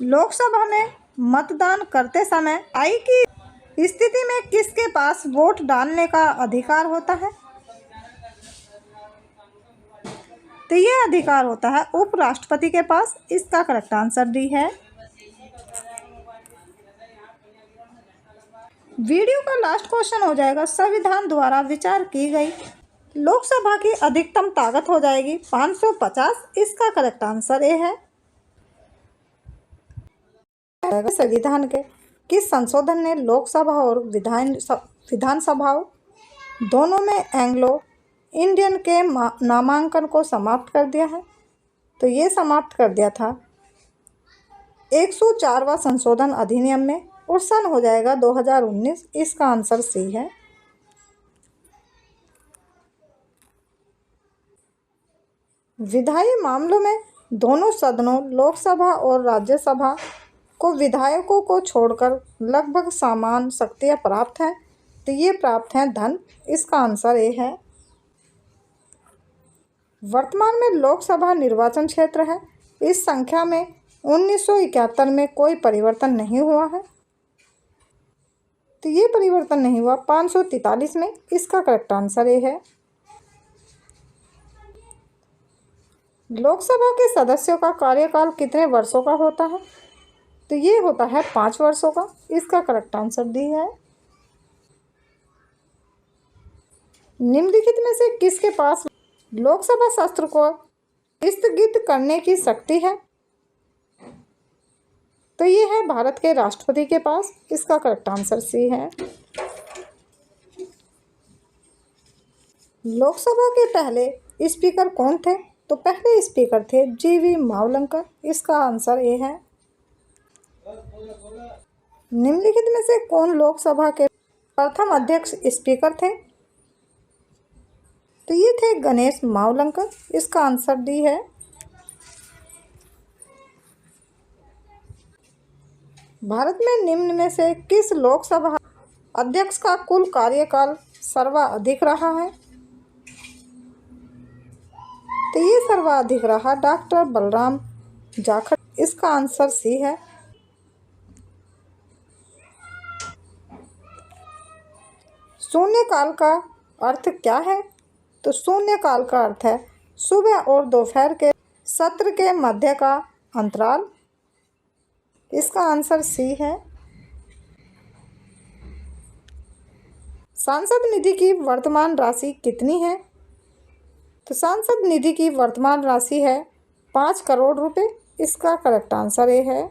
लोकसभा में मतदान करते समय आई की स्थिति में किसके पास वोट डालने का अधिकार होता है? तो ये अधिकार होता है उपराष्ट्रपति के पास। इसका करेक्ट आंसर डी है। वीडियो का लास्ट क्वेश्चन हो जाएगा, संविधान द्वारा विचार की गई लोकसभा की अधिकतम ताकत हो जाएगी 550। इसका करेक्ट आंसर ए है। संविधान के किस संशोधन ने लोकसभा और विधानसभाओं दोनों में एंग्लो इंडियन के नामांकन को समाप्त कर दिया है? तो ये समाप्त कर दिया था 104वां संशोधन अधिनियम में, और सन हो जाएगा 2019। इसका आंसर सी है। विधायी मामलों में दोनों सदनों लोकसभा और राज्यसभा को विधायकों को छोड़कर लगभग समान शक्तियाँ प्राप्त हैं। तो ये प्राप्त हैं धन। इसका आंसर ए है। वर्तमान में लोकसभा निर्वाचन क्षेत्र है। इस संख्या में 1971 में कोई परिवर्तन नहीं हुआ है। तो ये परिवर्तन नहीं हुआ 543 में। इसका करेक्ट आंसर ए है। लोकसभा के सदस्यों का कार्यकाल कितने वर्षों का होता है? तो ये होता है 5 वर्षों का। इसका करेक्ट आंसर डी है। निम्नलिखित में से किसके पास लोकसभा सत्र को स्थगित करने की शक्ति है? तो ये है भारत के राष्ट्रपति के पास। इसका करेक्ट आंसर सी है। लोकसभा के पहले स्पीकर कौन थे? तो पहले स्पीकर थे जीवी मावलंकर। इसका आंसर ए है। निम्नलिखित में से कौन लोकसभा के प्रथम अध्यक्ष स्पीकर थे? तो ये थे गणेश मावलंकर। इसका आंसर डी है। भारत में निम्न में से किस लोकसभा अध्यक्ष का कुल कार्यकाल सर्वाधिक रहा है? तो ये सर्वाधिक रहा डॉक्टर बलराम जाखड़। इसका आंसर सी है। शून्यकाल का अर्थ क्या है? तो शून्यकाल का अर्थ है सुबह और दोपहर के सत्र के मध्य का अंतराल। इसका आंसर सी है। सांसद निधि की वर्तमान राशि कितनी है? तो सांसद निधि की वर्तमान राशि है 5 करोड़ रुपए। इसका करेक्ट आंसर ए है।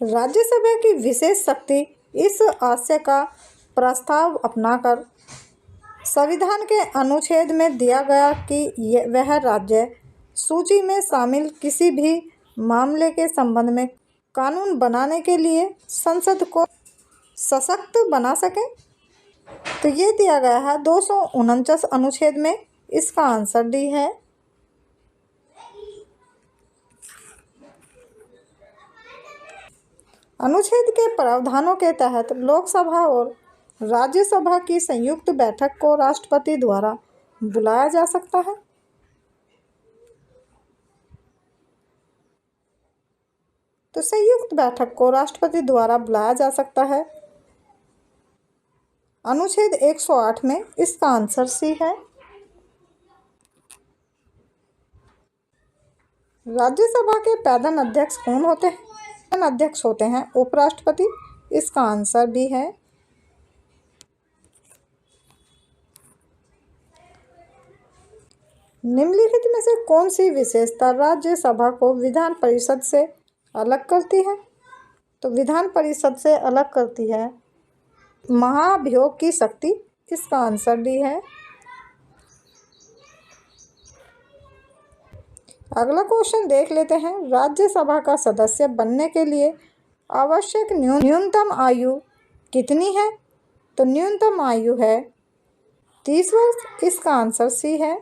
राज्यसभा की विशेष शक्ति इस आशय का प्रस्ताव अपनाकर संविधान के अनुच्छेद में दिया गया कि वह राज्य सूची में शामिल किसी भी मामले के संबंध में कानून बनाने के लिए संसद को सशक्त बना सके। तो ये दिया गया है 249 अनुच्छेद में। इसका आंसर डी है। अनुच्छेद के प्रावधानों के तहत लोकसभा और राज्यसभा की संयुक्त बैठक को राष्ट्रपति द्वारा बुलाया जा सकता है। तो तो संयुक्त बैठक को राष्ट्रपति द्वारा बुलाया जा सकता है। अनुच्छेद 108 में इसका आंसर सी है। राज्यसभा के प्रधान अध्यक्ष कौन होते हैं? प्रधान अध्यक्ष होते हैं उपराष्ट्रपति। इसका आंसर भी है। निम्नलिखित में से कौन सी विशेषता राज्यसभा को विधान परिषद से अलग करती है? तो विधान परिषद से अलग करती है महाभियोग की शक्ति। इसका आंसर भी है। अगला क्वेश्चन देख लेते हैं। राज्यसभा का सदस्य बनने के लिए आवश्यक न्यूनतम आयु कितनी है? तो न्यूनतम आयु है 30 वर्ष। इसका आंसर सी है।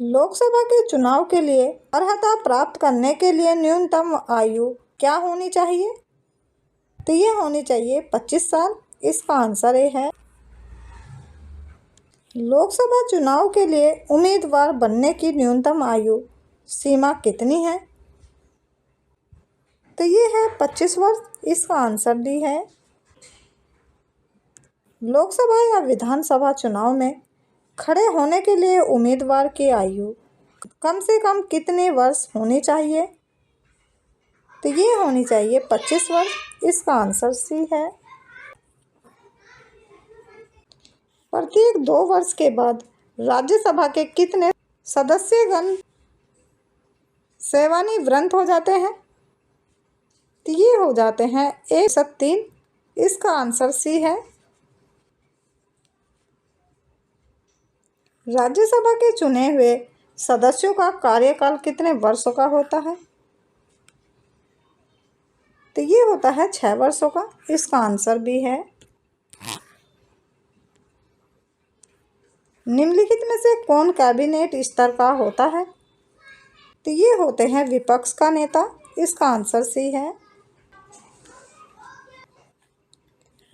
लोकसभा के चुनाव के लिए अर्हता प्राप्त करने के लिए न्यूनतम आयु क्या होनी चाहिए? तो ये होनी चाहिए 25 साल। इसका आंसर ए है। लोकसभा चुनाव के लिए उम्मीदवार बनने की न्यूनतम आयु सीमा कितनी है? तो ये है 25 वर्ष। इसका आंसर डी है। लोकसभा या विधानसभा चुनाव में खड़े होने के लिए उम्मीदवार की आयु कम से कम कितने वर्ष होनी चाहिए? तो ये होनी चाहिए 25 वर्ष। इसका आंसर सी है। प्रत्येक 2 वर्ष के बाद राज्यसभा के कितने सदस्यगण सेवानिवृत्त हो जाते हैं? तो ये हो जाते हैं 103। इसका आंसर सी है। राज्यसभा के चुने हुए सदस्यों का कार्यकाल कितने वर्षों का होता है? तो ये होता है 6 वर्षों का। इसका आंसर भी है। निम्नलिखित में से कौन कैबिनेट स्तर का होता है? तो ये होते हैं विपक्ष का नेता। इसका आंसर सी है।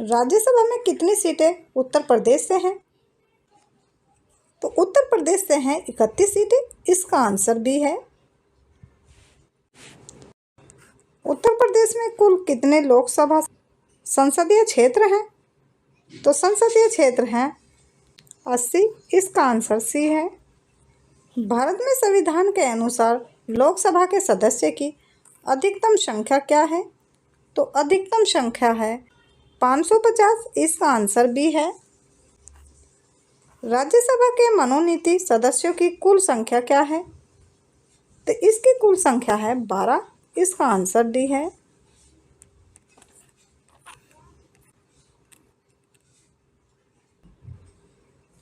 राज्यसभा में कितनी सीटें उत्तर प्रदेश से हैं? तो उत्तर प्रदेश से हैं 31 सीटें। इसका आंसर भी है। उत्तर प्रदेश में कुल कितने लोकसभा संसदीय क्षेत्र हैं? तो संसदीय क्षेत्र हैं 80। इसका आंसर सी है। भारत में संविधान के अनुसार लोकसभा के सदस्य की अधिकतम संख्या क्या है? तो अधिकतम संख्या है 550। इसका आंसर भी है। राज्यसभा के मनोनीत सदस्यों की कुल संख्या क्या है? तो इसकी कुल संख्या है 12। इसका आंसर डी है।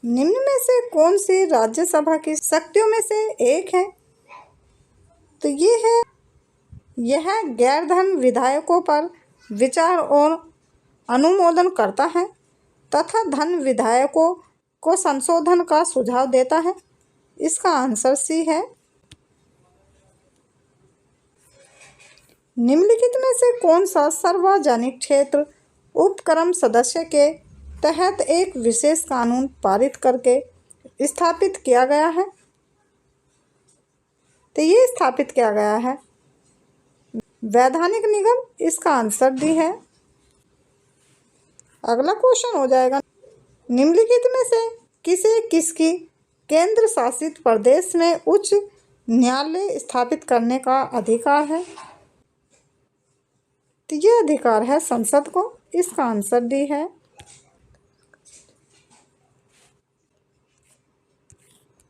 निम्न में से कौन सी राज्यसभा की शक्तियों में से एक है? तो यह गैर धन विधायकों पर विचार और अनुमोदन करता है तथा धन विधायकों को संशोधन का सुझाव देता है। इसका आंसर सी है। निम्नलिखित में से कौन सा सार्वजनिक क्षेत्र उपक्रम सदस्य के तहत एक विशेष कानून पारित करके स्थापित किया गया है? तो ये स्थापित किया गया है वैधानिक निगम। इसका आंसर डी है। अगला क्वेश्चन हो जाएगा। निम्नलिखित में से किसकी केंद्र शासित प्रदेश में उच्च न्यायालय स्थापित करने का अधिकार है? तो ये अधिकार है संसद को। इसका आंसर डी है।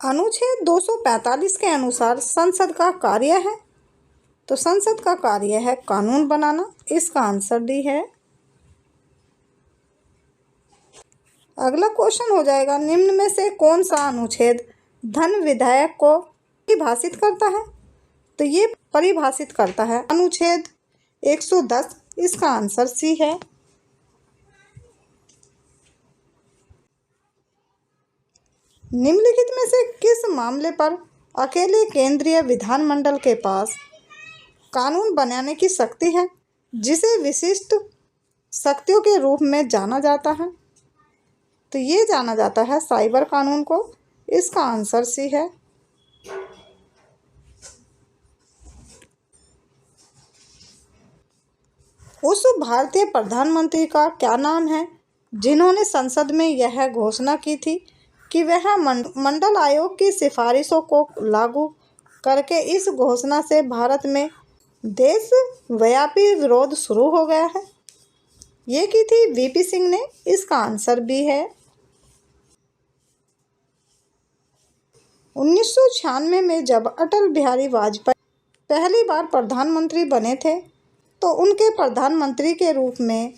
अनुच्छेद 245 के अनुसार संसद का कार्य है। तो संसद का कार्य है कानून बनाना। इसका आंसर डी है। अगला क्वेश्चन हो जाएगा। निम्न में से कौन सा अनुच्छेद धन विधायक को परिभाषित करता है? तो ये परिभाषित करता है अनुच्छेद 110। इसका आंसर सी है। निम्नलिखित में से किस मामले पर अकेले केंद्रीय विधानमंडल के पास कानून बनाने की शक्ति है, जिसे विशिष्ट शक्तियों के रूप में जाना जाता है? तो ये जाना जाता है साइबर कानून को। इसका आंसर सी है। उस भारतीय प्रधानमंत्री का क्या नाम है जिन्होंने संसद में यह घोषणा की थी कि वह मंडल आयोग की सिफारिशों को लागू करके इस घोषणा से भारत में देशव्यापी विरोध शुरू हो गया है? ये की थी वीपी सिंह ने। इसका आंसर भी है 1996 में जब अटल बिहारी वाजपेयी पहली बार प्रधानमंत्री बने थे तो उनके प्रधानमंत्री के रूप में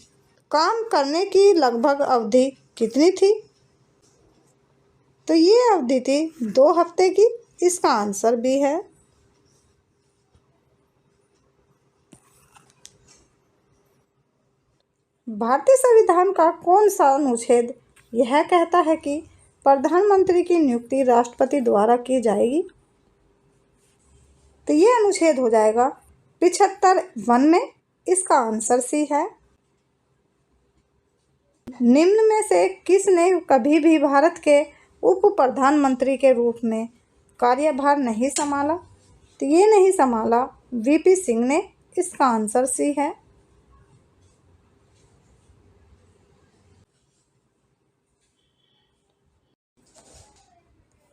काम करने की लगभग अवधि कितनी थी? तो ये अवधि थी 2 हफ्ते की। इसका आंसर भी है भारतीय संविधान का कौन सा अनुच्छेद यह कहता है कि प्रधानमंत्री की नियुक्ति राष्ट्रपति द्वारा की जाएगी? तो ये अनुच्छेद हो जाएगा 75(1) में। इसका आंसर सी है। निम्न में से किसने कभी भी भारत के उप प्रधानमंत्री के रूप में कार्यभार नहीं संभाला? तो ये नहीं संभाला वीपी सिंह ने। इसका आंसर सी है।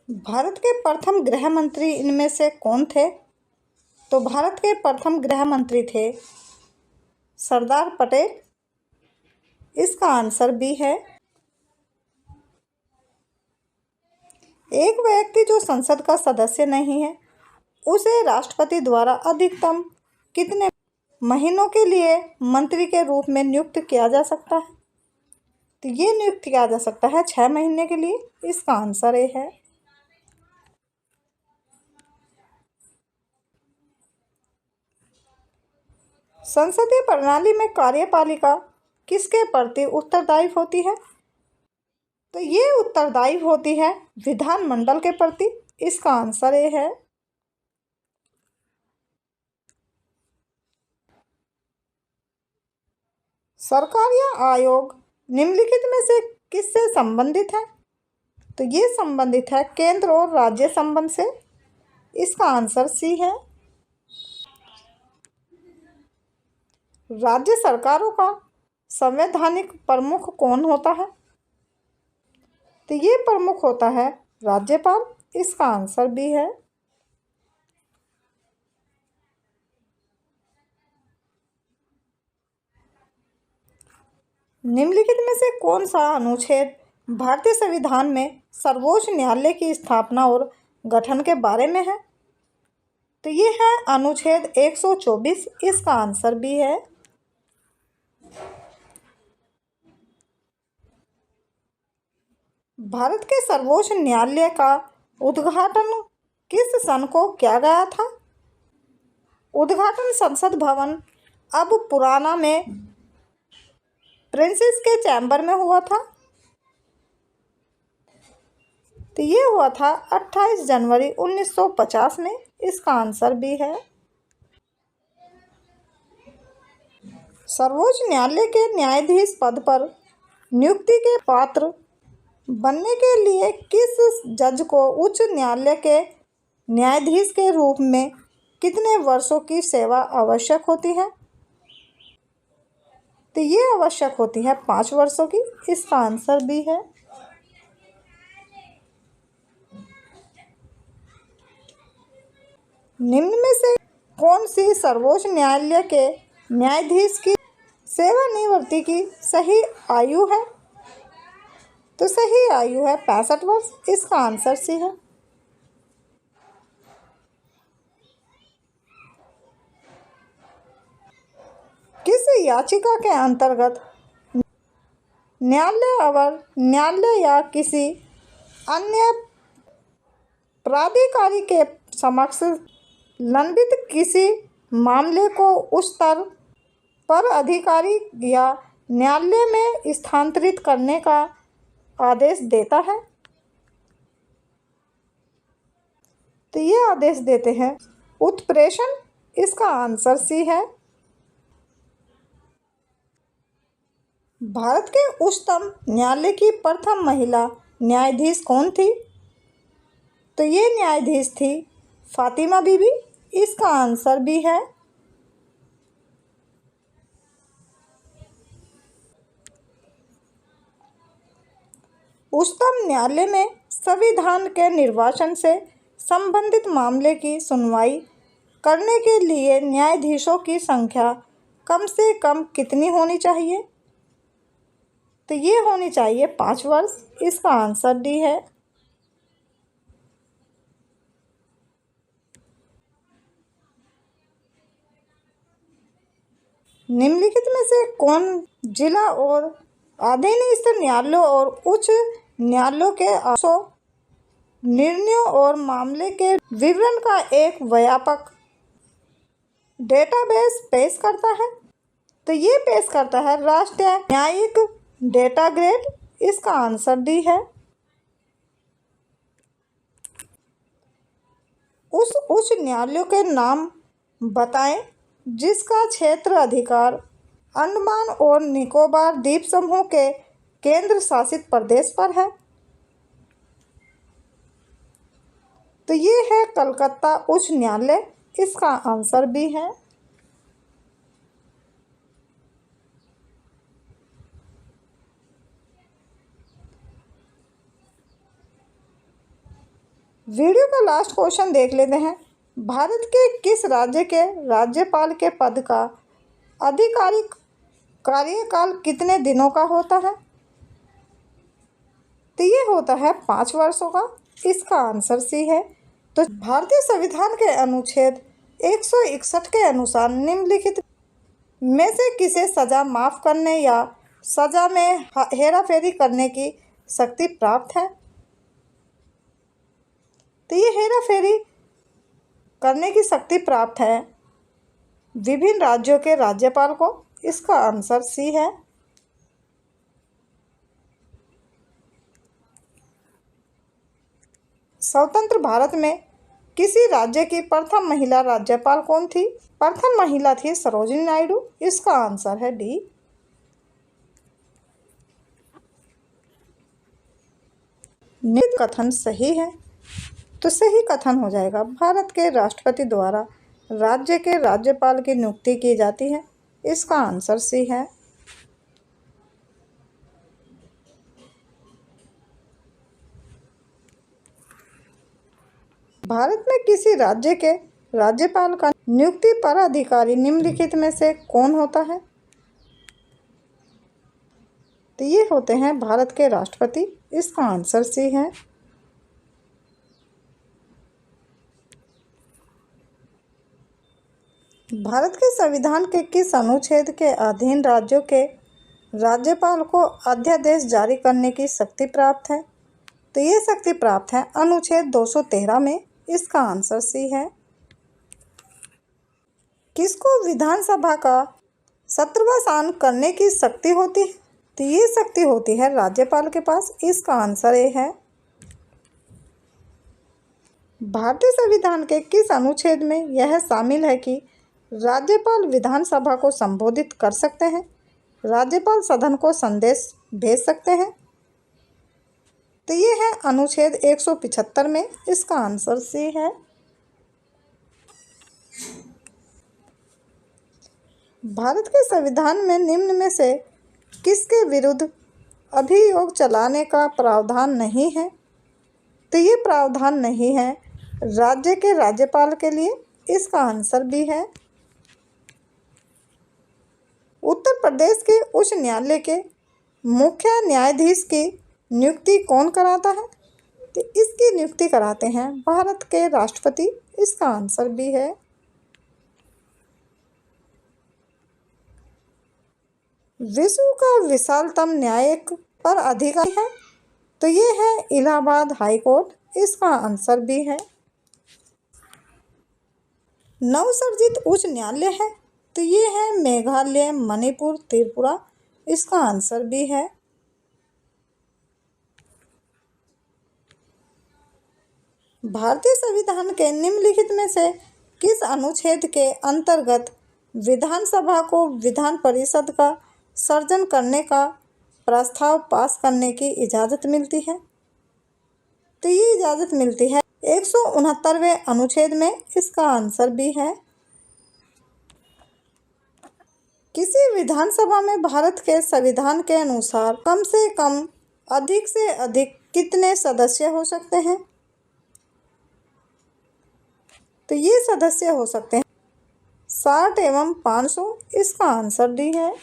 भारत के प्रथम गृह मंत्री इनमें से कौन थे? तो भारत के प्रथम गृह मंत्री थे सरदार पटेल। इसका आंसर भी है। एक व्यक्ति जो संसद का सदस्य नहीं है उसे राष्ट्रपति द्वारा अधिकतम कितने महीनों के लिए मंत्री के रूप में नियुक्त किया जा सकता है? तो ये नियुक्त किया जा सकता है 6 महीने के लिए। इसका आंसर ये है। संसदीय प्रणाली में कार्यपालिका किसके प्रति उत्तरदायी होती है? तो ये उत्तरदायी होती है विधानमंडल के प्रति। इसका आंसर ये है। सरकार या आयोग निम्नलिखित में से किससे संबंधित है? तो ये संबंधित है केंद्र और राज्य संबंध से। इसका आंसर सी है। राज्य सरकारों का संवैधानिक प्रमुख कौन होता है? तो ये प्रमुख होता है राज्यपाल। इसका आंसर भी है। निम्नलिखित में से कौन सा अनुच्छेद भारतीय संविधान में सर्वोच्च न्यायालय की स्थापना और गठन के बारे में है? तो ये है अनुच्छेद 124। इसका आंसर भी है। भारत के सर्वोच्च न्यायालय का उद्घाटन किस सन को किया गया था? उद्घाटन संसद भवन अब पुराना में प्रिंसेस के चैम्बर में हुआ था। तो ये हुआ था 28 जनवरी 1950 में। इसका आंसर भी है। सर्वोच्च न्यायालय के न्यायाधीश पद पर नियुक्ति के पात्र बनने के लिए किस जज को उच्च न्यायालय के न्यायाधीश के रूप में कितने वर्षों की सेवा आवश्यक होती है? तो ये आवश्यक होती है 5 वर्षों की। इसका आंसर भी है। निम्न में से कौन सी सर्वोच्च न्यायालय के न्यायाधीश की सेवानिवृत्ति की सही आयु है? तो सही आयु है 65 वर्ष। इसका आंसर सी है। किस याचिका के अंतर्गत न्यायालय या किसी अन्य प्राधिकारी के समक्ष लंबित किसी मामले को उच्च स्तर पर अधिकारी या न्यायालय में स्थानांतरित करने का आदेश देता है? तो ये आदेश देते हैं उत्प्रेषण। इसका आंसर सी है। भारत के उच्चतम न्यायालय की प्रथम महिला न्यायाधीश कौन थी? तो ये न्यायाधीश थी फातिमा बीबी। इसका आंसर भी है। उच्चतम न्यायालय में संविधान के निर्वाचन से संबंधित मामले की सुनवाई करने के लिए न्यायाधीशों की संख्या कम से कम कितनी होनी चाहिए? तो ये होनी चाहिए 5 वर्ष। इसका आंसर डी है। निम्नलिखित में से कौन जिला और अधीन स्तर न्यायालयों और उच्च न्यायालयों के निर्णयों और मामले के विवरण का एक व्यापक डेटाबेस पेश करता है? तो ये पेश करता है राष्ट्रीय न्यायिक डेटा ग्रेड। इसका आंसर डी है। उस उच्च न्यायालयों के नाम बताएं जिसका क्षेत्र अधिकार अंडमान और निकोबार द्वीप समूह के केंद्र शासित प्रदेश पर है। तो ये है कलकत्ता उच्च न्यायालय। इसका आंसर भी है। वीडियो का लास्ट क्वेश्चन देख लेते हैं। भारत के किस राज्य के राज्यपाल के पद का आधिकारिक कार्यकाल कितने दिनों का होता है? तो ये होता है 5 वर्षों का। इसका आंसर सी है। तो भारतीय संविधान के अनुच्छेद 161 के अनुसार निम्नलिखित में से किसे सजा माफ करने या सजा में हेराफेरी करने की शक्ति प्राप्त है? तो ये हेराफेरी करने की शक्ति प्राप्त है विभिन्न राज्यों के राज्यपाल को। इसका आंसर सी है। स्वतंत्र भारत में किसी राज्य की प्रथम महिला राज्यपाल कौन थी? प्रथम महिला थी सरोजिनी नायडू। इसका आंसर है डी। निम्न कथन सही है। तो सही कथन हो जाएगा भारत के राष्ट्रपति द्वारा राज्य के राज्यपाल की नियुक्ति की जाती है। इसका आंसर सी है। भारत में किसी राज्य के राज्यपाल का नियुक्ति पर अधिकारी निम्नलिखित में से कौन होता है? तो ये होते हैं भारत के राष्ट्रपति। इसका आंसर सी है। भारत के संविधान के किस अनुच्छेद के अधीन राज्यों के राज्यपाल को अध्यादेश जारी करने की शक्ति प्राप्त है? तो ये शक्ति प्राप्त है अनुच्छेद 213 में। इसका आंसर सी है। किसको विधानसभा का सत्रवसान करने की शक्ति होती है? तो ये शक्ति होती है राज्यपाल के पास। इसका आंसर ए है। भारतीय संविधान के किस अनुच्छेद में यह शामिल है कि राज्यपाल विधानसभा को संबोधित कर सकते हैं? राज्यपाल सदन को संदेश भेज सकते हैं। तो ये है अनुच्छेद 175 में। इसका आंसर सी है। भारत के संविधान में निम्न में से किसके विरुद्ध अभियोग चलाने का प्रावधान नहीं है? तो ये प्रावधान नहीं है राज्य के राज्यपाल के लिए। इसका आंसर भी है। उत्तर प्रदेश के उच्च न्यायालय के मुख्य न्यायाधीश की नियुक्ति कौन कराता है? तो इसकी नियुक्ति कराते हैं भारत के राष्ट्रपति। इसका आंसर भी है। विश्व का विशालतम न्यायिक पर अधिकारी है? तो ये है इलाहाबाद हाई कोर्ट। इसका आंसर भी है। नवसर्जित उच्च न्यायालय है? तो ये है मेघालय, मणिपुर, त्रिपुरा। इसका आंसर भी है। भारतीय संविधान के निम्नलिखित में से किस अनुच्छेद के अंतर्गत विधानसभा को विधान परिषद का सृजन करने का प्रस्ताव पास करने की इजाज़त मिलती है? तो ये इजाज़त मिलती है 169वें अनुच्छेद में। इसका आंसर भी है। किसी विधानसभा में भारत के संविधान के अनुसार कम से कम अधिक से अधिक कितने सदस्य हो सकते हैं? तो ये सदस्य हो सकते हैं 60 एवं 500। इसका आंसर डी है।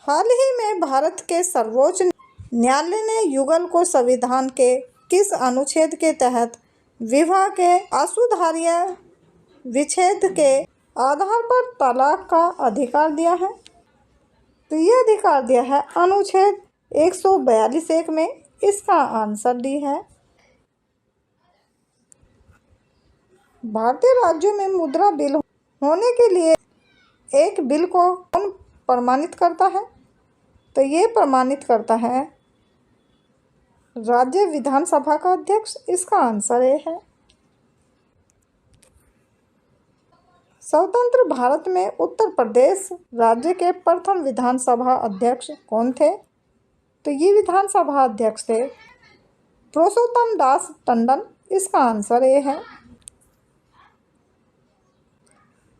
हाल ही में भारत के सर्वोच्च न्यायालय ने युगल को संविधान के किस अनुच्छेद के तहत विवाह के असुधार्य विच्छेद के आधार पर तलाक का अधिकार दिया है? तो ये अधिकार दिया है अनुच्छेद 142(1) में। इसका आंसर डी है। भारतीय राज्यों में मुद्रा बिल होने के लिए एक बिल को कौन प्रमाणित करता है? तो ये प्रमाणित करता है राज्य विधानसभा का अध्यक्ष। इसका आंसर ए है। स्वतंत्र भारत में उत्तर प्रदेश राज्य के प्रथम विधानसभा अध्यक्ष कौन थे? तो ये विधानसभा अध्यक्ष थे पुरुषोत्तम दास टंडन। इसका आंसर ए है।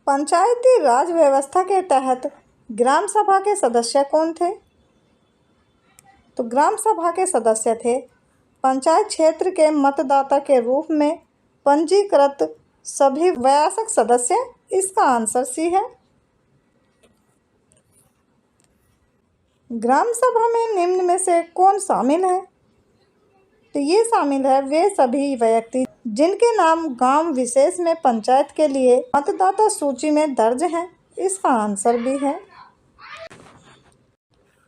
पंचायती राज व्यवस्था के तहत ग्राम सभा के सदस्य कौन थे? तो ग्राम सभा के सदस्य थे पंचायत क्षेत्र के मतदाता के रूप में पंजीकृत सभी वयस्क सदस्य। इसका आंसर सी है। ग्राम सभा में निम्न में से कौन शामिल है? तो ये शामिल है वे सभी व्यक्ति जिनके नाम गांव विशेष में पंचायत के लिए मतदाता सूची में दर्ज हैं। इसका आंसर भी है।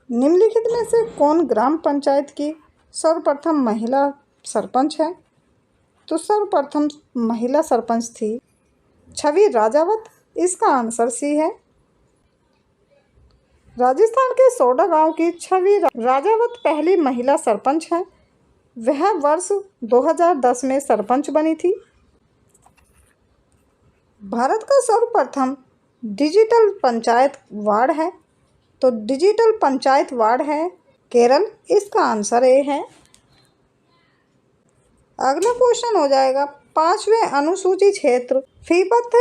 निम्नलिखित में से कौन ग्राम पंचायत की सर्वप्रथम महिला सरपंच है? तो सर्वप्रथम महिला सरपंच थी छवि राजावत। इसका आंसर सी है। राजस्थान के सोडा गांव की छवि राजावत पहली महिला सरपंच है। वह वर्ष 2010 में सरपंच बनी थी। भारत का सर्वप्रथम डिजिटल पंचायत वार्ड है। तो डिजिटल पंचायत वार्ड है केरल। इसका आंसर ए है। अगला क्वेश्चन हो जाएगा 5वें अनुसूची क्षेत्र फीफथ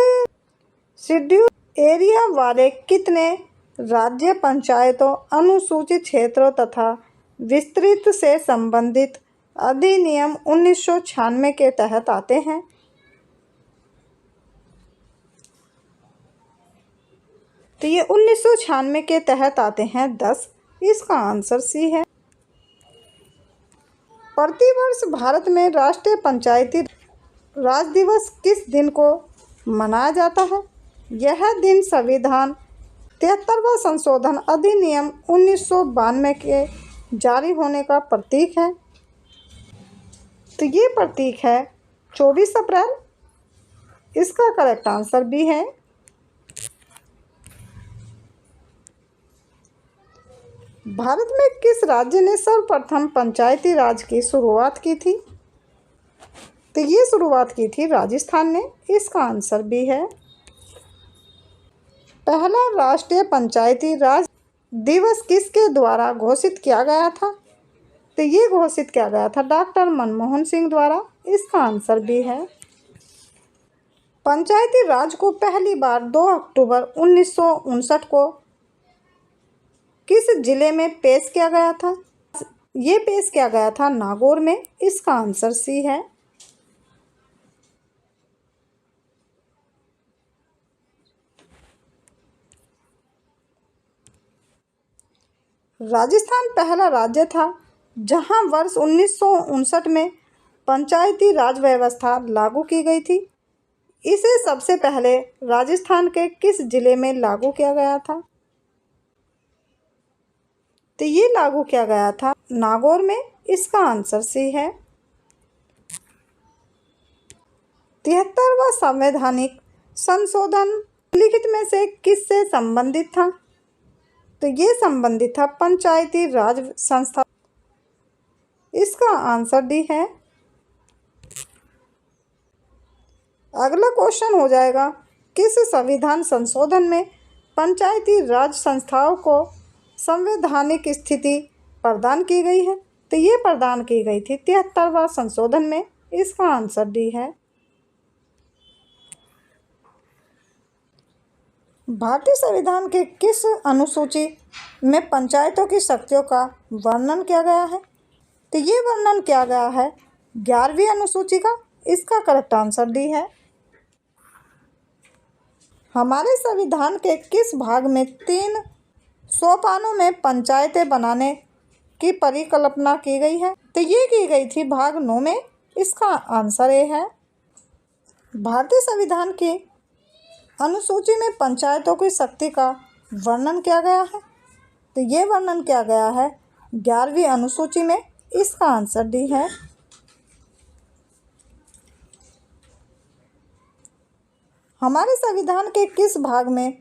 शेड्यूल एरिया वाले कितने राज्य पंचायतों अनुसूचित क्षेत्रों तथा विस्तृत से संबंधित अधिनियम 1996 के तहत आते हैं? तो ये 1996 के तहत आते हैं 10। इसका आंसर सी है। प्रतिवर्ष भारत में राष्ट्रीय पंचायती राज दिवस किस दिन को मनाया जाता है? यह दिन संविधान 73वां संशोधन अधिनियम 1992 के जारी होने का प्रतीक है। तो ये प्रतीक है 24 अप्रैल। इसका करेक्ट आंसर भी है। भारत में किस राज्य ने सर्वप्रथम पंचायती राज की शुरुआत की थी? तो ये शुरुआत की थी राजस्थान ने। इसका आंसर भी है। पहला राष्ट्रीय पंचायती राज दिवस किसके द्वारा घोषित किया गया था? तो ये घोषित किया गया था डॉक्टर मनमोहन सिंह द्वारा। इसका आंसर भी है। पंचायती राज को पहली बार 2 अक्टूबर 1959 को किस जिले में पेश किया गया था? ये पेश किया गया था नागौर में। इसका आंसर सी है। राजस्थान पहला राज्य था जहां वर्ष 1959 में पंचायती राज व्यवस्था लागू की गई थी। इसे सबसे पहले राजस्थान के किस जिले में लागू किया गया था? तो ये लागू किया गया था नागौर में। इसका आंसर सी है। 73वां संवैधानिक संशोधन लिखित में से किससे संबंधित था? तो ये संबंधित था पंचायती राज संस्था। इसका आंसर डी है। अगला क्वेश्चन हो जाएगा किस संविधान संशोधन में पंचायती राज संस्थाओं को संवैधानिक स्थिति प्रदान की गई है? तो ये प्रदान की गई थी 73वां संशोधन में। इसका आंसर डी है। भारतीय संविधान के किस अनुसूची में पंचायतों की शक्तियों का वर्णन किया गया है? तो ये वर्णन किया गया है 11वीं अनुसूची का। इसका करेक्ट आंसर डी है। हमारे संविधान के किस भाग में 3 सोपानों में पंचायतें बनाने की परिकल्पना की गई है? तो ये की गई थी भाग 9 में। इसका आंसर ए है। भारतीय संविधान की अनुसूची में पंचायतों की शक्ति का वर्णन किया गया है। तो ये वर्णन किया गया है 11वीं अनुसूची में। इसका आंसर डी है। हमारे संविधान के किस भाग में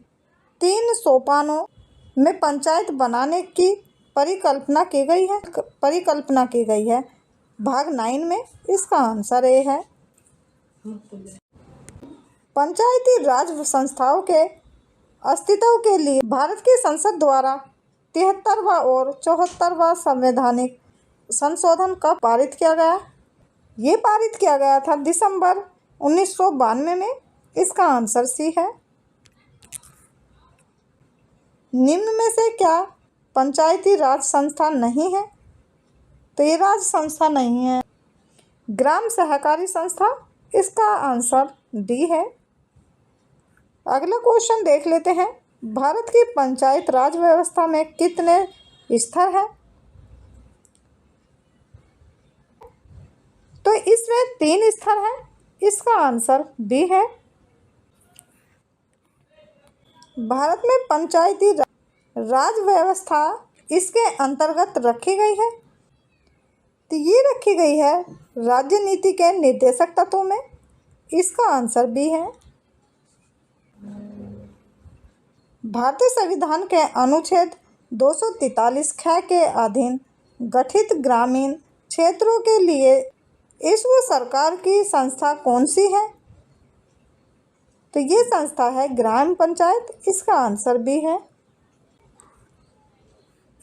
3 सोपानों में पंचायत बनाने की परिकल्पना की गई है? भाग 9 में। इसका आंसर ए है। पंचायती राज संस्थाओं के अस्तित्व के लिए भारत की संसद द्वारा 73वां और 74वां संवैधानिक संशोधन कब पारित किया गया? ये पारित किया गया था दिसंबर 1992 में। इसका आंसर सी है। निम्न में से क्या पंचायती राज संस्था नहीं है? तो ये राज संस्था नहीं है। ग्राम सहकारी संस्था। इसका आंसर डी है। अगला क्वेश्चन देख लेते हैं। भारत की पंचायत राज व्यवस्था में कितने स्तर हैं? तो इसमें 3 स्तर हैं। इसका आंसर बी है। भारत में पंचायती राज व्यवस्था इसके अंतर्गत रखी गई है। तो ये रखी गई है राज्य नीति के निर्देशक तत्वों में। इसका आंसर बी है। भारतीय संविधान के अनुच्छेद 243 ख के अधीन गठित ग्रामीण क्षेत्रों के लिए विश्व सरकार की संस्था कौन सी है? तो ये संस्था है ग्राम पंचायत। इसका आंसर भी है।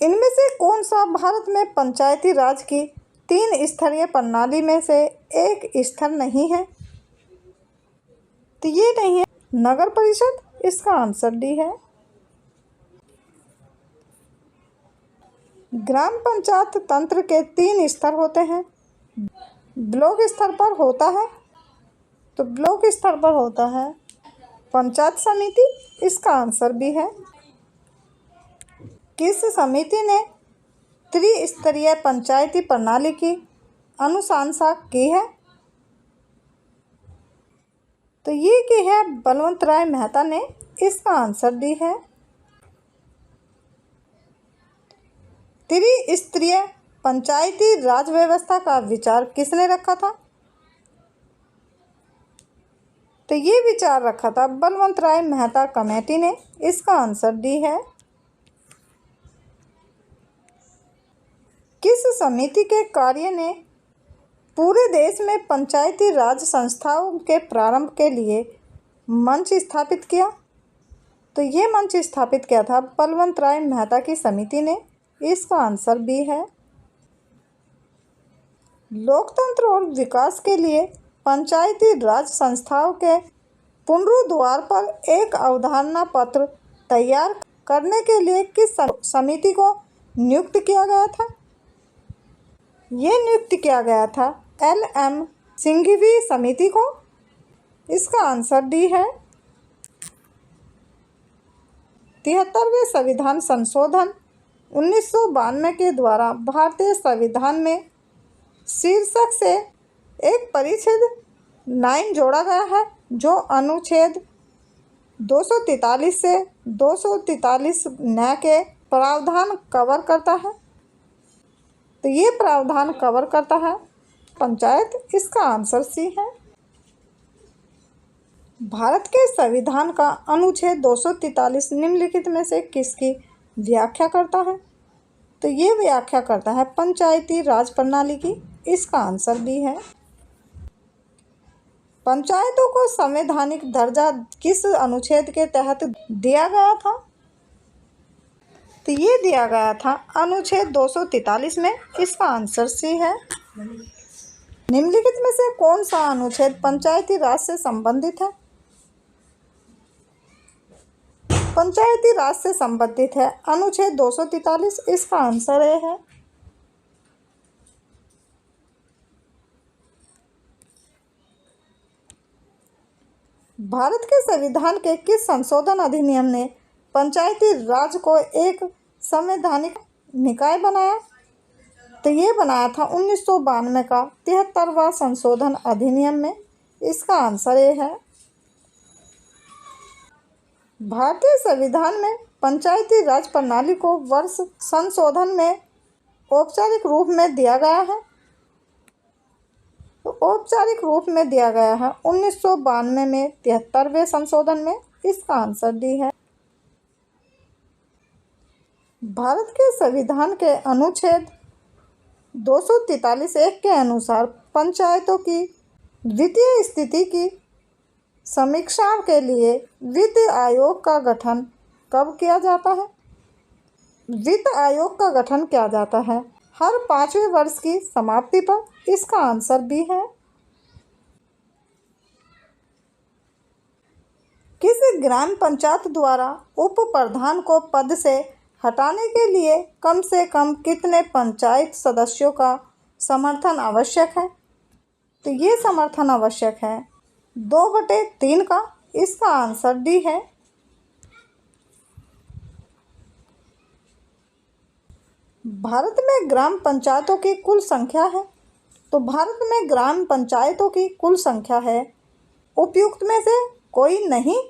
इनमें से कौन सा भारत में पंचायती राज की 3 स्तरीय प्रणाली में से एक स्तर नहीं है? तो ये नहीं है नगर परिषद। इसका आंसर डी है। ग्राम पंचायत तंत्र के 3 स्तर होते हैं। ब्लॉक स्तर पर होता है। तो ब्लॉक स्तर पर होता है पंचायत समिति। इसका आंसर भी है। किस समिति ने त्रिस्तरीय पंचायती प्रणाली की अनुशंसा की है? तो ये की है बलवंत राय मेहता ने। इसका आंसर डी है। त्रिस्तरीय पंचायती राज व्यवस्था का विचार किसने रखा था? तो ये विचार रखा था बलवंत राय मेहता कमेटी ने। इसका आंसर डी है। किस समिति के कार्य ने पूरे देश में पंचायती राज संस्थाओं के प्रारंभ के लिए मंच स्थापित किया? तो ये मंच स्थापित किया था बलवंत राय मेहता की समिति ने। इसका आंसर भी है। लोकतंत्र और विकास के लिए पंचायती राज संस्थाओं के पुनरुद्धार पर एक अवधारणा पत्र तैयार करने के लिए किस समिति को नियुक्त किया गया था? ये नियुक्त किया गया था LM सिंघवी समिति को। इसका आंसर डी है। 73वें संविधान संशोधन 1992 के द्वारा भारतीय संविधान में शीर्षक से एक परिच्छेद 9 जोड़ा गया है जो अनुच्छेद 243 से 243 न के प्रावधान कवर करता है। तो ये प्रावधान कवर करता है पंचायत। इसका आंसर सी है। भारत के संविधान का अनुच्छेद 243 निम्नलिखित में से किसकी व्याख्या करता है? तो ये व्याख्या करता है पंचायती राज प्रणाली की। इसका आंसर भी है। पंचायतों को संवैधानिक दर्जा किस अनुच्छेद के तहत दिया गया था? तो ये दिया गया था अनुच्छेद 243 में। इसका आंसर सी है। निम्नलिखित में से कौन सा अनुच्छेद पंचायती राज से संबंधित है? पंचायती राज से संबंधित है अनुच्छेद 243। इसका आंसर ए है। भारत के संविधान के किस संशोधन अधिनियम ने पंचायती राज को एक संवैधानिक निकाय बनाया? तो ये बनाया था 1992 का 73वां संशोधन अधिनियम में। इसका आंसर ए है। भारतीय संविधान में पंचायती राज प्रणाली को वर्ष संशोधन में औपचारिक रूप में दिया गया है। तो औपचारिक रूप में दिया गया है 1992 में 73वें संशोधन में। इसका आंसर डी है। भारत के संविधान के अनुच्छेद 243(1) के अनुसार पंचायतों की वित्तीय स्थिति की समीक्षा के लिए वित्त आयोग का गठन कब किया जाता है? वित्त आयोग का गठन किया जाता है हर 5वें वर्ष की समाप्ति पर। इसका आंसर बी है। किसी ग्राम पंचायत द्वारा उप प्रधान को पद से हटाने के लिए कम से कम कितने पंचायत सदस्यों का समर्थन आवश्यक है? तो ये समर्थन आवश्यक है 2/3 का। इसका आंसर डी है। भारत में ग्राम पंचायतों की कुल संख्या है। तो भारत में ग्राम पंचायतों की कुल संख्या है उपयुक्त में से कोई नहीं।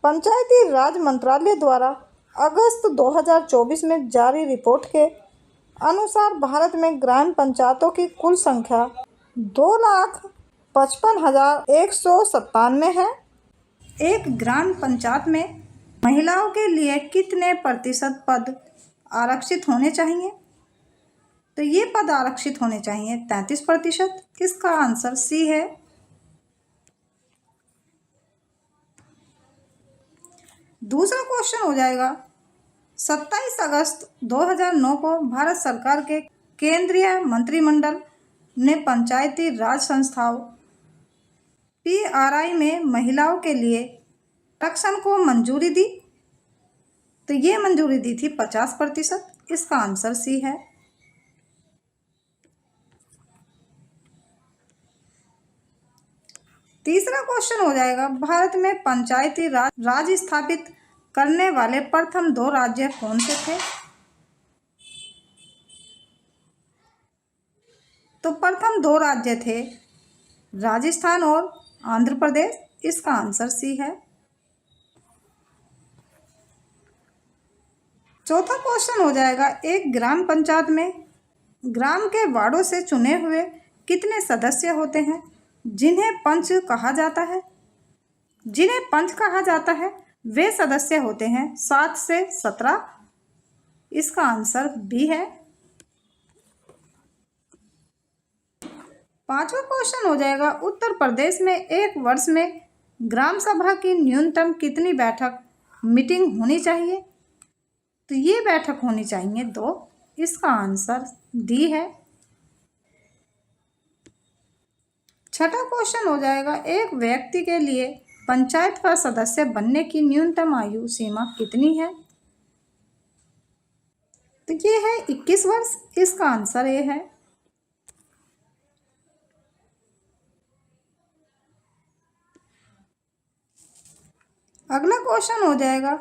पंचायती राज मंत्रालय द्वारा अगस्त 2024 में जारी रिपोर्ट के अनुसार भारत में ग्राम पंचायतों की कुल संख्या 2,55,197 है। एक ग्राम पंचायत में महिलाओं के लिए कितने प्रतिशत पद आरक्षित होने चाहिए? तो ये पद आरक्षित होने चाहिए 33%। इसका आंसर सी है। दूसरा क्वेश्चन हो जाएगा 27 अगस्त 2009 को भारत सरकार के केंद्रीय मंत्रिमंडल ने पंचायती राज संस्थाओं PRI में महिलाओं के लिए आरक्षण को मंजूरी दी। तो ये मंजूरी दी थी 50%। इसका आंसर सी है। तीसरा क्वेश्चन हो जाएगा भारत में पंचायती राज स्थापित करने वाले प्रथम 2 राज्य कौन से थे? तो प्रथम 2 राज्य थे राजस्थान और आंध्र प्रदेश। इसका आंसर सी है। चौथा क्वेश्चन हो जाएगा एक ग्राम पंचायत में ग्राम के वार्डों से चुने हुए कितने सदस्य होते हैं जिन्हें पंच कहा जाता है? जिन्हें पंच कहा जाता है वे सदस्य होते हैं 7 से 17। इसका आंसर बी है। पांचवा क्वेश्चन हो जाएगा उत्तर प्रदेश में एक वर्ष में ग्राम सभा की न्यूनतम कितनी बैठक मीटिंग होनी चाहिए? तो ये बैठक होनी चाहिए 2। इसका आंसर डी है। छठा क्वेश्चन हो जाएगा एक व्यक्ति के लिए पंचायत का सदस्य बनने की न्यूनतम आयु सीमा कितनी है? तो ये है 21 वर्ष। इसका आंसर ये है। अगला क्वेश्चन हो जाएगा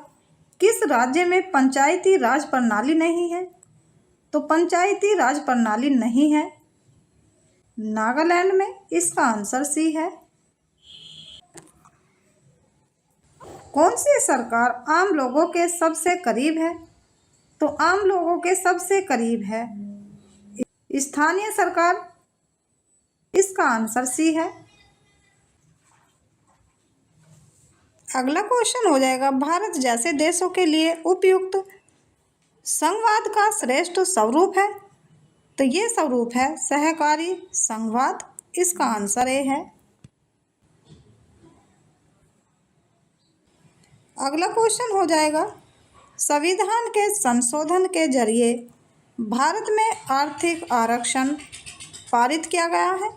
किस राज्य में पंचायती राज प्रणाली नहीं है? तो पंचायती राज प्रणाली नहीं है नागालैंड में। इसका आंसर सी है। कौन सी सरकार आम लोगों के सबसे करीब है? तो आम लोगों के सबसे करीब है स्थानीय सरकार। इसका आंसर सी है। अगला क्वेश्चन हो जाएगा भारत जैसे देशों के लिए उपयुक्त संघवाद का श्रेष्ठ स्वरूप है? तो ये स्वरूप है सहकारी संघवाद। इसका आंसर ए है। अगला क्वेश्चन हो जाएगा संविधान के संशोधन के जरिए भारत में आर्थिक आरक्षण पारित किया गया है।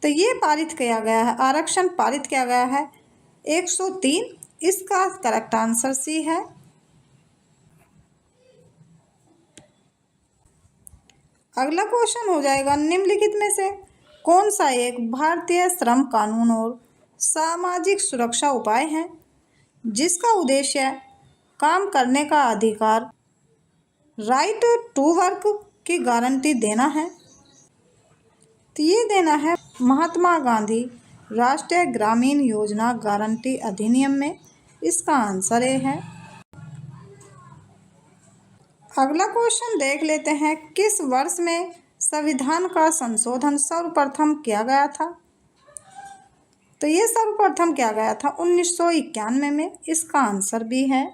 तो ये पारित किया गया है, आरक्षण पारित किया गया है 103। इसका करेक्ट आंसर सी है। अगला क्वेश्चन हो जाएगा, निम्नलिखित में से कौन सा एक भारतीय श्रम कानून और सामाजिक सुरक्षा उपाय है जिसका उद्देश्य काम करने का अधिकार, राइट टू वर्क की गारंटी देना है? तो ये देना है महात्मा गांधी राष्ट्रीय ग्रामीण योजना गारंटी अधिनियम में। इसका आंसर ए है। अगला क्वेश्चन देख लेते हैं, किस वर्ष में संविधान का संशोधन सर्वप्रथम किया गया था? तो ये सर्वप्रथम किया गया था 1991 में। इसका आंसर भी है।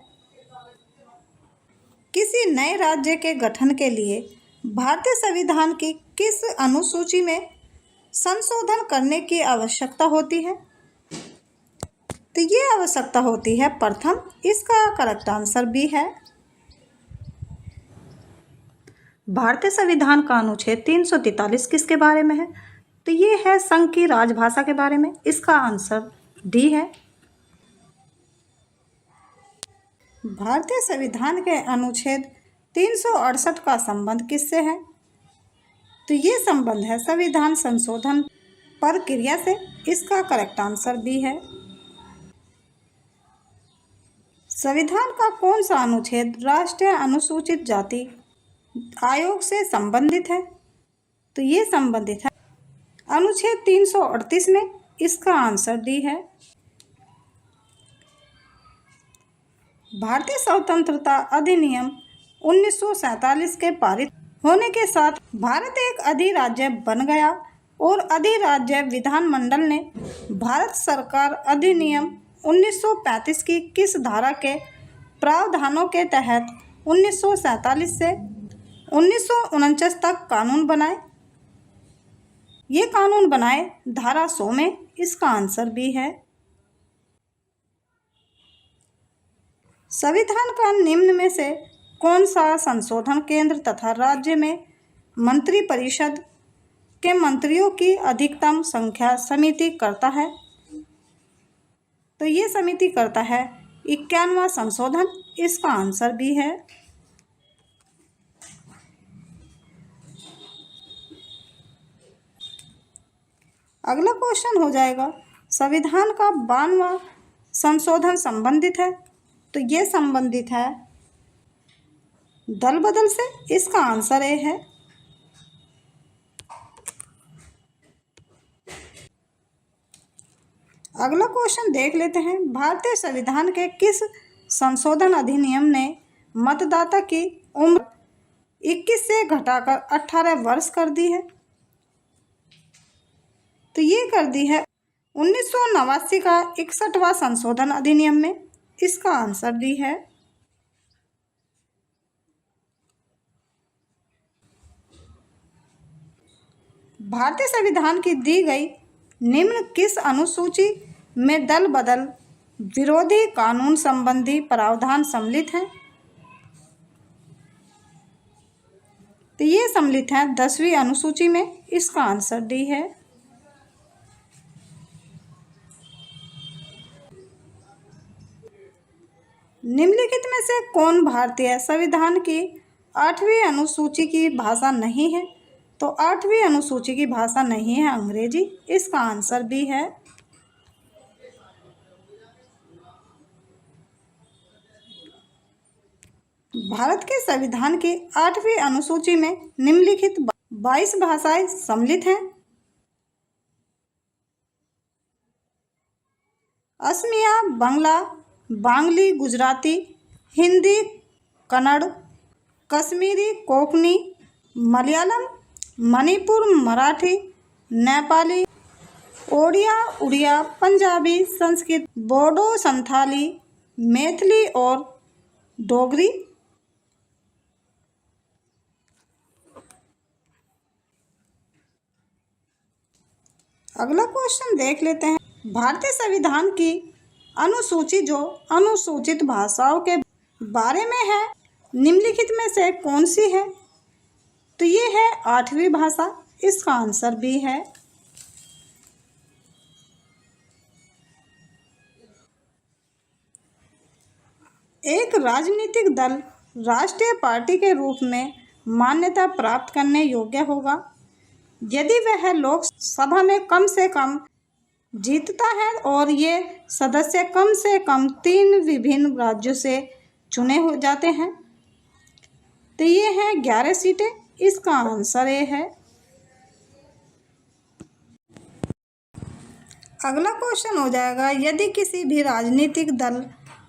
किसी नए राज्य के गठन के लिए भारतीय संविधान की किस अनुसूची में संशोधन करने की आवश्यकता होती है? तो ये आवश्यकता होती है प्रथम। इसका करेक्ट आंसर भी है। भारतीय संविधान का अनुच्छेद 343 किसके बारे में है? तो ये है संघ की राजभाषा के बारे में। इसका आंसर डी है। भारतीय संविधान के अनुच्छेद 368 का संबंध किससे है? तो ये संबंध है संविधान संशोधन प्रक्रिया से। इसका करेक्ट आंसर भी है। संविधान का कौन सा अनुच्छेद राष्ट्रीय अनुसूचित जाति आयोग से संबंधित है? तो ये संबंधित है अनुच्छेद 338 में। इसका आंसर डी है। भारतीय स्वतंत्रता अधिनियम 1947 के पारित होने के साथ भारत एक अधिराज्य बन गया और अधिराज्य विधानमंडल ने भारत सरकार अधिनियम 1935 की किस धारा के प्रावधानों के तहत 1947 से 1949 तक कानून बनाए? ये कानून बनाए धारा 100 में। इसका आंसर भी है। संविधान का निम्न में से कौन सा संशोधन केंद्र तथा राज्य में मंत्रिपरिषद के मंत्रियों की अधिकतम संख्या समिति करता है? तो ये समिति करता है 51वां संशोधन। इसका आंसर भी है। अगला क्वेश्चन हो जाएगा, संविधान का 52वां संशोधन संबंधित है? तो ये संबंधित है दल बदल से। इसका आंसर ए है। अगला क्वेश्चन देख लेते हैं, भारतीय संविधान के किस संशोधन अधिनियम ने मतदाता की उम्र 21 से घटाकर 18 वर्ष कर दी है? तो ये कर दी है 1989 का 61वां संशोधन अधिनियम में। इसका आंसर डी है। भारतीय संविधान की दी गई निम्न किस अनुसूची में दल बदल विरोधी कानून संबंधी प्रावधान सम्मिलित हैं? तो ये सम्मिलित हैं 10वीं अनुसूची में। इसका आंसर डी है। निम्नलिखित में से कौन भारतीय संविधान की 8वीं अनुसूची की भाषा नहीं है? तो 8वीं अनुसूची की भाषा नहीं है अंग्रेजी। इसका आंसर भी है। भारत के संविधान की 8वीं अनुसूची में निम्नलिखित 22 भाषाएं सम्मिलित हैं। असमिया, बांग्ला, बांग्ली, गुजराती, हिंदी, कन्नड़, कश्मीरी, कोंकणी, मलयालम, मणिपुर, मराठी, नेपाली, ओडिया, उड़िया, पंजाबी, संस्कृत, बोडो, संथाली, मैथिली और डोगरी। अगला क्वेश्चन देख लेते हैं, भारतीय संविधान की अनुसूची जो अनुसूचित भाषाओं के बारे में है, निम्नलिखित में से कौन सी है? तो ये है 8वीं भाषा। इसका आंसर भी है। एक राजनीतिक दल राष्ट्रीय पार्टी के रूप में मान्यता प्राप्त करने योग्य होगा यदि वह लोकसभा में कम से कम जीतता है और ये सदस्य कम से कम 3 विभिन्न राज्यों से चुने हो जाते हैं। तो ये हैं 11 सीटें। इसका आंसर ए है। अगला क्वेश्चन हो जाएगा, यदि किसी भी राजनीतिक दल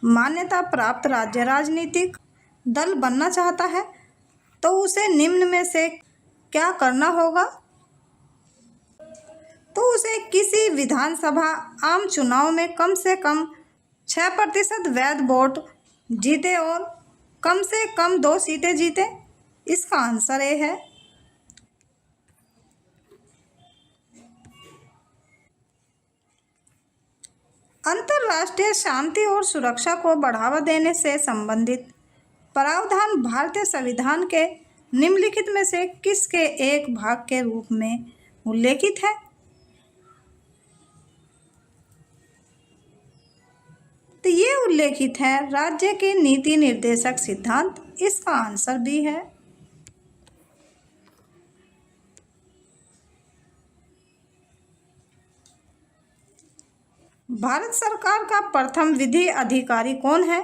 मान्यता प्राप्त राज्य राजनीतिक दल बनना चाहता है तो उसे निम्न में से क्या करना होगा? तो उसे किसी विधानसभा आम चुनाव में कम से कम 6% वैध वोट जीते और कम से कम 2 सीटें जीते। इसका आंसर ए है। अंतर्राष्ट्रीय शांति और सुरक्षा को बढ़ावा देने से संबंधित प्रावधान भारतीय संविधान के निम्नलिखित में से किसके एक भाग के रूप में उल्लेखित है? तो ये उल्लेखित है राज्य के नीति निर्देशक सिद्धांत। इसका आंसर भी है। भारत सरकार का प्रथम विधि अधिकारी कौन है?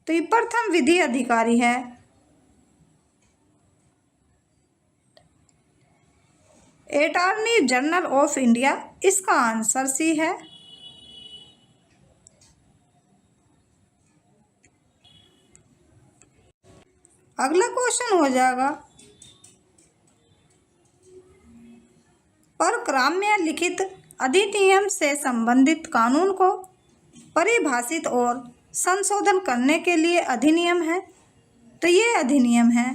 तो ये प्रथम विधि अधिकारी है अटॉर्नी जनरल ऑफ इंडिया। इसका आंसर सी है। अगला क्वेश्चन हो जाएगा, परक्राम्य लिखित अधिनियम से संबंधित कानून को परिभाषित और संशोधन करने के लिए अधिनियम है। तो ये अधिनियम है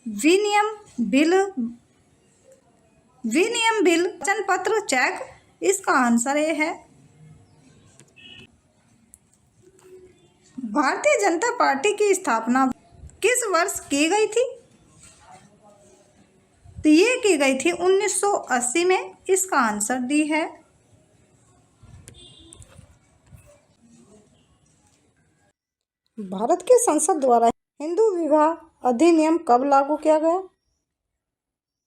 विनियम बिल वचन पत्र चेक। इसका आंसर ये है। भारतीय जनता पार्टी की स्थापना किस वर्ष की गई थी? तो ये की गई थी 1980 में। इसका आंसर डी है। भारत के संसद द्वारा हिंदू विवाह अधिनियम कब लागू किया गया?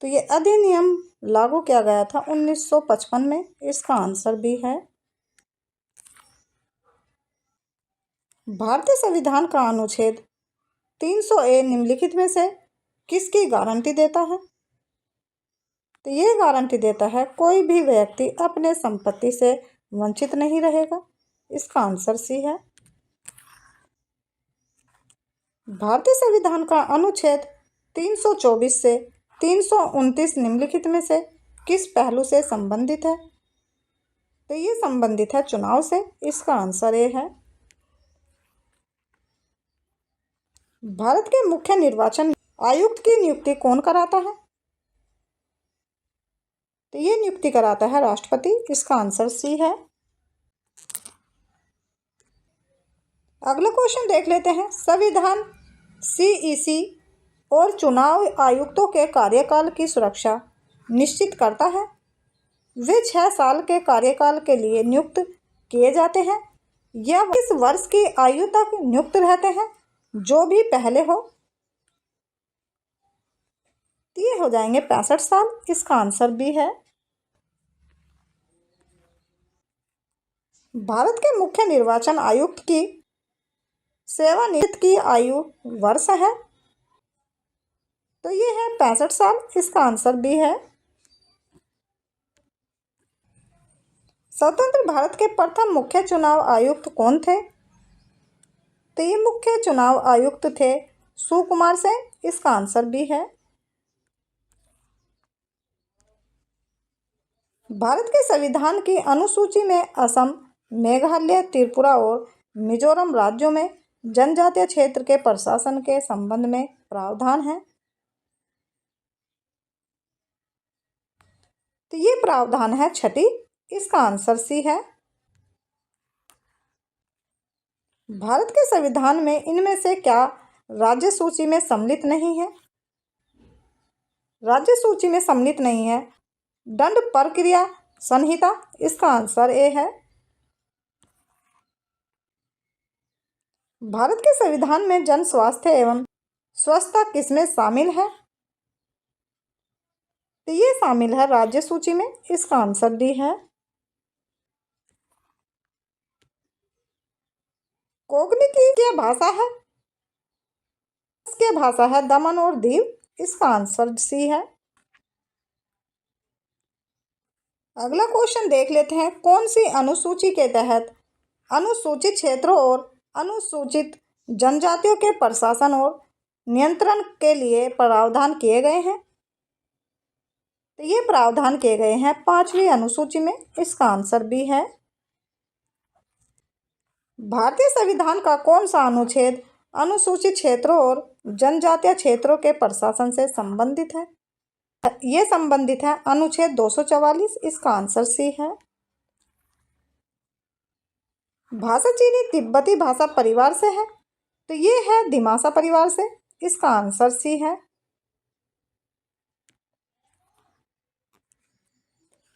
तो ये अधिनियम लागू किया गया था 1955 में। इसका आंसर भी है। भारतीय संविधान का अनुच्छेद 300A निम्नलिखित में से किसकी गारंटी देता है? तो ये गारंटी देता है कोई भी व्यक्ति अपने संपत्ति से वंचित नहीं रहेगा। इसका आंसर सी है। भारतीय संविधान का अनुच्छेद 324 से 329 निम्नलिखित में से किस पहलू से संबंधित है? तो ये संबंधित है चुनाव से। इसका आंसर ए है। भारत के मुख्य निर्वाचन आयुक्त की नियुक्ति कौन कराता है? तो ये नियुक्ति कराता है राष्ट्रपति। इसका आंसर सी है। अगला क्वेश्चन देख लेते हैं, संविधान सीईसी और चुनाव आयुक्तों के कार्यकाल की सुरक्षा निश्चित करता है। वे 6 साल के कार्यकाल के लिए नियुक्त किए जाते हैं। यह किस वर्ष की आयु तक नियुक्त रहते हैं? जो भी पहले हो। ये हो जाएंगे 65 साल। इसका आंसर भी है। भारत के मुख्य निर्वाचन आयुक्त की सेवानिवृत्ति की आयु वर्ष है। तो ये है 65 साल। इसका आंसर भी है। स्वतंत्र भारत के प्रथम मुख्य चुनाव आयुक्त कौन थे? तो ये मुख्य चुनाव आयुक्त थे सुकुमार सेन। इसका आंसर भी है। भारत के संविधान की अनुसूची में असम, मेघालय, त्रिपुरा और मिजोरम राज्यों में जनजातीय क्षेत्र के प्रशासन के संबंध में प्रावधान है। तो ये प्रावधान है 6ठी। इसका आंसर सी है। भारत के संविधान में इनमें से क्या राज्य सूची में सम्मिलित नहीं है? राज्य सूची में सम्मिलित नहीं है दंड प्रक्रिया संहिता। इसका आंसर ए है। भारत के संविधान में जन स्वास्थ्य एवं स्वच्छता किसमें शामिल है? तो ये शामिल है राज्य सूची में। इसका आंसर डी है। कोंकणी की क्या भाषा है? इसकी भाषा है दमन और दीव। इसका आंसर सी है। अगला क्वेश्चन देख लेते हैं। कौन सी अनुसूची के तहत अनुसूचित क्षेत्रों और अनुसूचित जनजातियों के प्रशासन और नियंत्रण के लिए प्रावधान किए गए हैं? तो ये प्रावधान किए गए हैं 5वीं अनुसूची में। इसका आंसर भी है। भारतीय संविधान का कौन सा अनुच्छेद अनुसूचित क्षेत्रों और जनजातीय क्षेत्रों के प्रशासन से संबंधित है? ये संबंधित है अनुच्छेद 244। इसका आंसर सी है। भाषा चीनी तिब्बती भाषा परिवार से है। तो ये है दिमासा परिवार से। इसका आंसर सी है।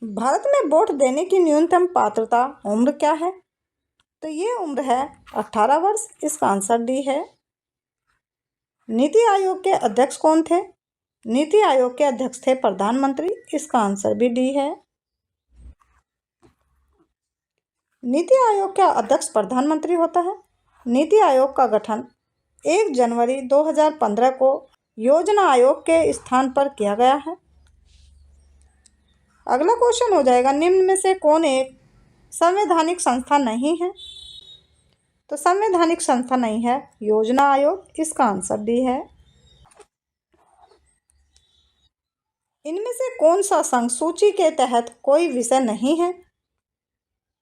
भारत में वोट देने की न्यूनतम पात्रता उम्र क्या है? तो ये उम्र है 18 वर्ष। इसका आंसर डी है। नीति आयोग के अध्यक्ष कौन थे? नीति आयोग के अध्यक्ष थे प्रधानमंत्री। इसका आंसर भी डी है। नीति आयोग का अध्यक्ष प्रधानमंत्री होता है। नीति आयोग का गठन 1 जनवरी 2015 को योजना आयोग के स्थान पर किया गया है। अगला क्वेश्चन हो जाएगा, निम्न में से कौन एक संवैधानिक संस्था नहीं है? तो संवैधानिक संस्था नहीं है योजना आयोग। इसका आंसर डी है। इनमें से कौन सा संघ सूची के तहत कोई विषय नहीं है?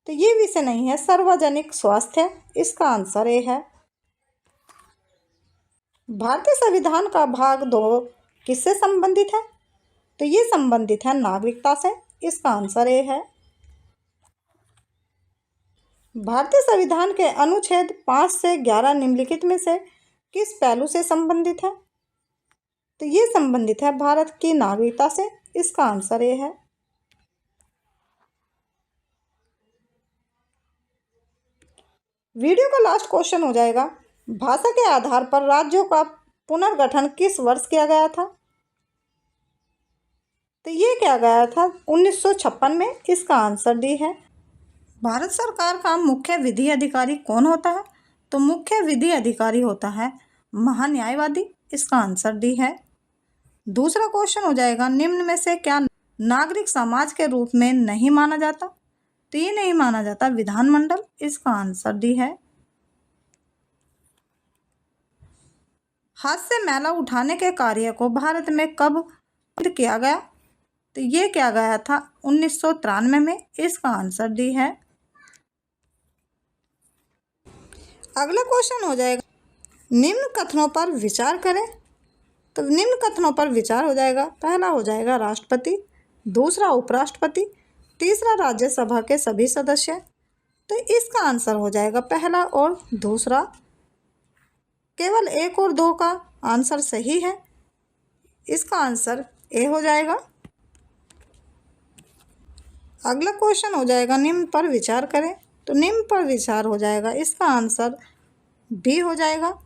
तो ये विषय नहीं है सार्वजनिक स्वास्थ्य। इसका आंसर ए है। भारतीय संविधान का भाग 2 किससे संबंधित है? तो ये संबंधित है नागरिकता से। इसका आंसर ए है। भारतीय संविधान के अनुच्छेद 5 से 11 निम्नलिखित में से किस पहलू से संबंधित है? तो ये संबंधित है भारत की नागरिकता से। इसका आंसर ए है। वीडियो का लास्ट क्वेश्चन हो जाएगा, भाषा के आधार पर राज्यों का पुनर्गठन किस वर्ष किया गया था? तो ये किया गया था 1956 में। इसका आंसर डी है। भारत सरकार का मुख्य विधि अधिकारी कौन होता है? तो मुख्य विधि अधिकारी होता है महान्यायवादी। इसका आंसर डी है। दूसरा क्वेश्चन हो जाएगा, निम्न में से क्या नागरिक समाज के रूप में नहीं माना जाता? तो ये नहीं माना जाता विधानमंडल। इसका आंसर डी है। हाथ से मैला उठाने के कार्य को भारत में कब किया गया? तो ये किया गया था 1993 में। इसका आंसर डी है। अगला क्वेश्चन हो जाएगा, निम्न कथनों पर विचार करें। तो निम्न कथनों पर विचार हो जाएगा, पहला हो जाएगा राष्ट्रपति, दूसरा उपराष्ट्रपति, तीसरा राज्यसभा के सभी सदस्य। तो इसका आंसर हो जाएगा पहला और दूसरा। केवल 1 और 2 का आंसर सही है। इसका आंसर ए हो जाएगा। अगला क्वेश्चन हो जाएगा, निम्न पर विचार करें। तो निम्न पर विचार हो जाएगा, इसका आंसर बी हो जाएगा।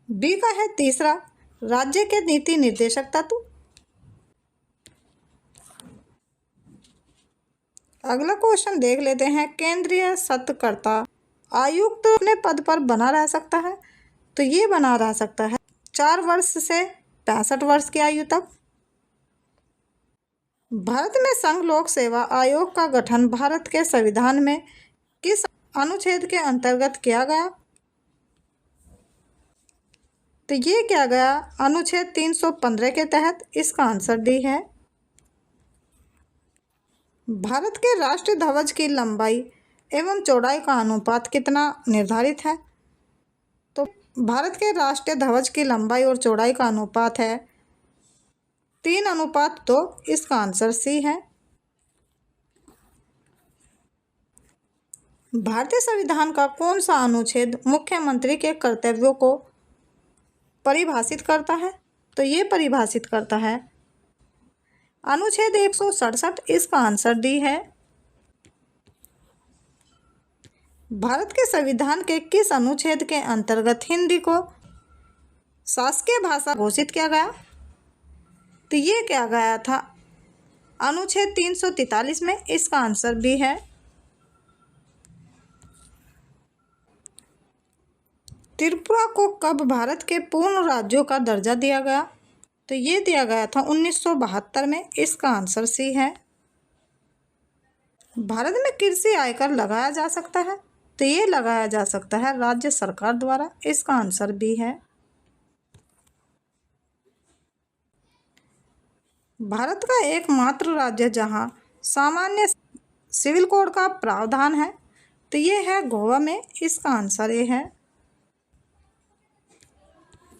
बी का है तीसरा, राज्य के नीति निर्देशक तत्व। अगला क्वेश्चन देख लेते हैं, केंद्रीय सत्कर्ता आयुक्त अपने पद पर बना रह सकता है? तो ये बना रह सकता है 4 वर्ष से 65 वर्ष की आयु तक। भारत में संघ लोक सेवा आयोग का गठन भारत के संविधान में किस अनुच्छेद के अंतर्गत किया गया? तो ये किया गया अनुच्छेद 315 के तहत। इसका आंसर डी है। भारत के राष्ट्रीय ध्वज की लंबाई एवं चौड़ाई का अनुपात कितना निर्धारित है? तो भारत के राष्ट्रीय ध्वज की लंबाई और चौड़ाई का अनुपात है 3:2। इसका आंसर सी है। भारतीय संविधान का कौन सा अनुच्छेद मुख्यमंत्री के कर्तव्यों को परिभाषित करता है? तो ये परिभाषित करता है अनुच्छेद 167। इसका आंसर डी है। भारत के संविधान के किस अनुच्छेद के अंतर्गत हिंदी को शासकीय भाषा घोषित किया गया? तो ये क्या गया था अनुच्छेद 343 में। इसका आंसर भी है। त्रिपुरा को कब भारत के पूर्ण राज्यों का दर्जा दिया गया? तो ये दिया गया था 1972 में। इसका आंसर सी है। भारत में कृषि आयकर लगाया जा सकता है? तो ये लगाया जा सकता है राज्य सरकार द्वारा। इसका आंसर भी है। भारत का एकमात्र राज्य जहां सामान्य सिविल कोड का प्रावधान है तो ये है गोवा में। इसका आंसर ये है।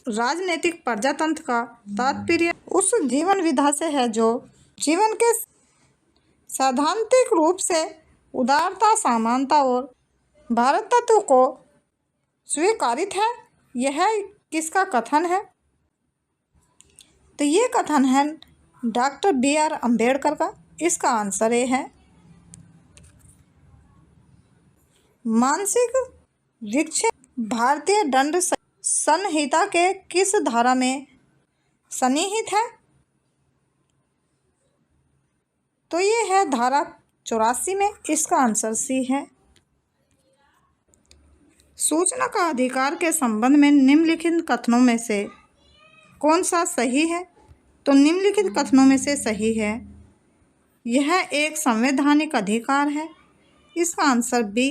राजनीतिक प्रजातंत्र का तात्पर्य उस जीवन विधा से है जो जीवन के सैद्धांतिक रूप से उदारता, समानता और भारतत्व को स्वीकारित है। यह किसका कथन है? तो ये कथन है डॉक्टर BR अम्बेडकर का। इसका आंसर ये है। मानसिक विक्षेप भारतीय दंड संहिता के किस धारा में सन्निहित है? तो ये है धारा 84 में। इसका आंसर सी है। सूचना का अधिकार के संबंध में निम्नलिखित कथनों में से कौन सा सही है? तो निम्नलिखित कथनों में से सही है यह एक संवैधानिक अधिकार है। इसका आंसर बी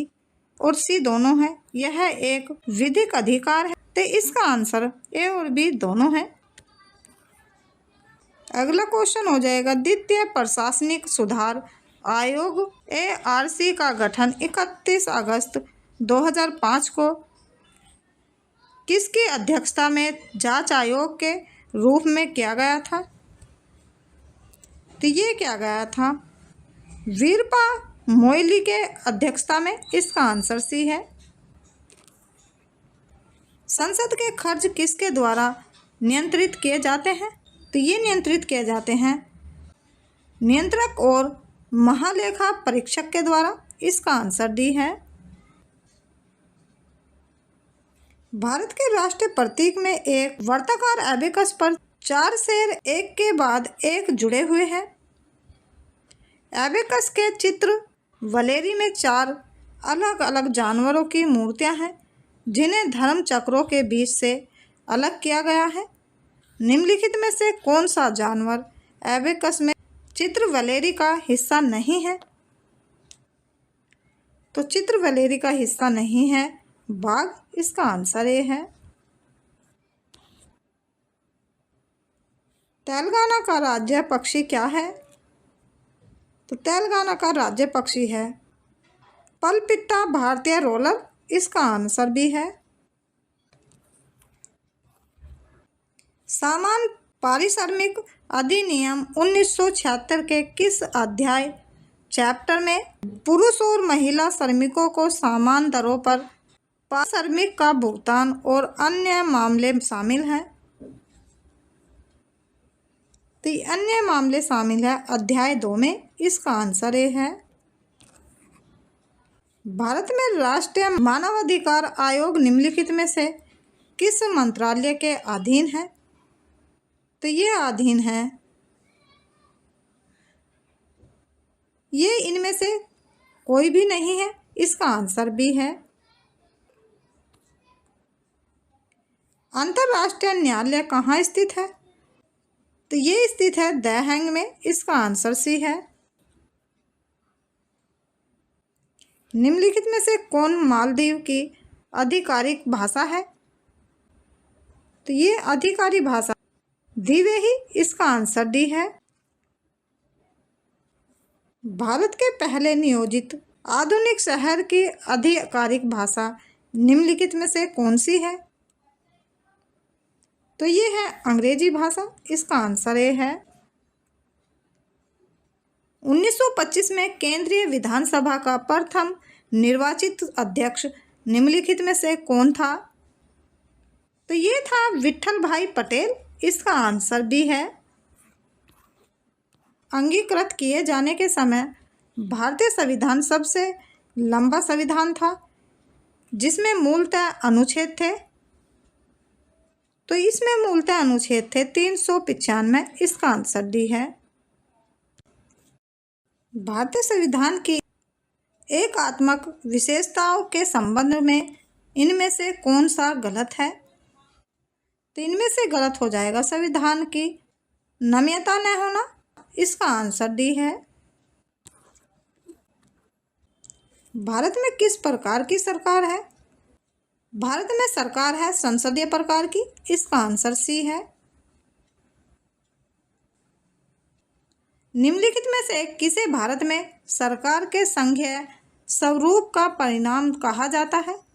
और सी दोनों है। यह एक विधिक अधिकार है। तो इसका आंसर ए और बी दोनों है। अगला क्वेश्चन हो जाएगा द्वितीय प्रशासनिक सुधार आयोग ARC का गठन 31 अगस्त 2005 को किसकी अध्यक्षता में जांच आयोग के रूप में किया गया था? तो ये क्या गया था वीरप्पा मोइली के अध्यक्षता में। इसका आंसर सी है। संसद के खर्च किसके द्वारा नियंत्रित किए जाते हैं? तो ये नियंत्रित किए जाते हैं नियंत्रक और महालेखा परीक्षक के द्वारा। इसका आंसर डी है। भारत के राष्ट्रीय प्रतीक में एक वर्ताकार एबेकस पर 4 शेर एक के बाद एक जुड़े हुए हैं। एबेकस के चित्र वलेरी में 4 अलग अलग जानवरों की मूर्तियां हैं जिन्हें धर्म चक्रों के बीच से अलग किया गया है। निम्नलिखित में से कौन सा जानवर एबेकस में चित्र वलेरी का हिस्सा नहीं है? तो चित्र वलेरी का हिस्सा नहीं है बाघ। इसका आंसर ये है। तेलंगाना का राज्य पक्षी क्या है? तो तेलंगाना का राज्य पक्षी है पलपिट्टा भारतीय रोलर। इसका आंसर भी है। सामान्य पारिश्रमिक अधिनियम 1976 के किस अध्याय चैप्टर में पुरुष और महिला श्रमिकों को समान दरों पर पारिश्रमिक का भुगतान और अन्य मामले शामिल हैं? तो अन्य मामले शामिल है अध्याय 2 में। इसका आंसर ये है। भारत में राष्ट्रीय मानवाधिकार आयोग निम्नलिखित में से किस मंत्रालय के अधीन है? तो ये अधीन है ये इनमें से कोई भी नहीं है। इसका आंसर भी है। अंतर्राष्ट्रीय न्यायालय कहाँ स्थित है? तो ये स्थित है द हैग में। इसका आंसर सी है। निम्नलिखित में से कौन मालदीव की आधिकारिक भाषा है? तो ये आधिकारिक भाषा द्विवेही। इसका आंसर डी है। भारत के पहले नियोजित आधुनिक शहर की आधिकारिक भाषा निम्नलिखित में से कौन सी है? तो ये है अंग्रेजी भाषा। इसका आंसर ये है। 1925 में केंद्रीय विधानसभा का प्रथम निर्वाचित अध्यक्ष निम्नलिखित में से कौन था? तो ये था विट्ठल भाई पटेल। इसका आंसर भी है। अंगीकृत किए जाने के समय भारतीय संविधान सबसे लंबा संविधान था। जिसमें मूलतः अनुच्छेद थे। तो इसमें मूलतः अनुच्छेद थे 395। इसका आंसर डी है। भारतीय संविधान की एकात्मक विशेषताओं के संबंध में इनमें से कौन सा गलत है? तो इनमें से गलत हो जाएगा संविधान की नम्यता न होना। इसका आंसर डी है। भारत में किस प्रकार की सरकार है? भारत में सरकार है संसदीय प्रकार की। इसका आंसर सी है। निम्नलिखित में से किसे भारत में सरकार के संघीय स्वरूप का परिणाम कहा जाता है?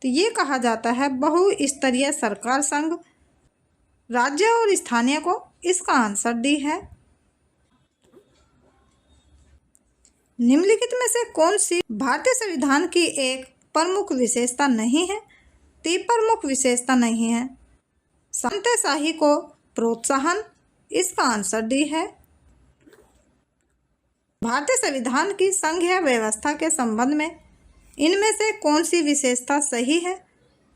तो ये कहा जाता है बहुस्तरीय सरकार संघ, राज्य और स्थानीय को। इसका आंसर डी है। निम्नलिखित में से कौन सी भारतीय संविधान की एक प्रमुख विशेषता नहीं है? तो प्रमुख विशेषता नहीं है सांत्यशाही को प्रोत्साहन। इसका आंसर डी है। भारतीय संविधान की संघीय व्यवस्था के संबंध में इनमें से कौन सी विशेषता सही है?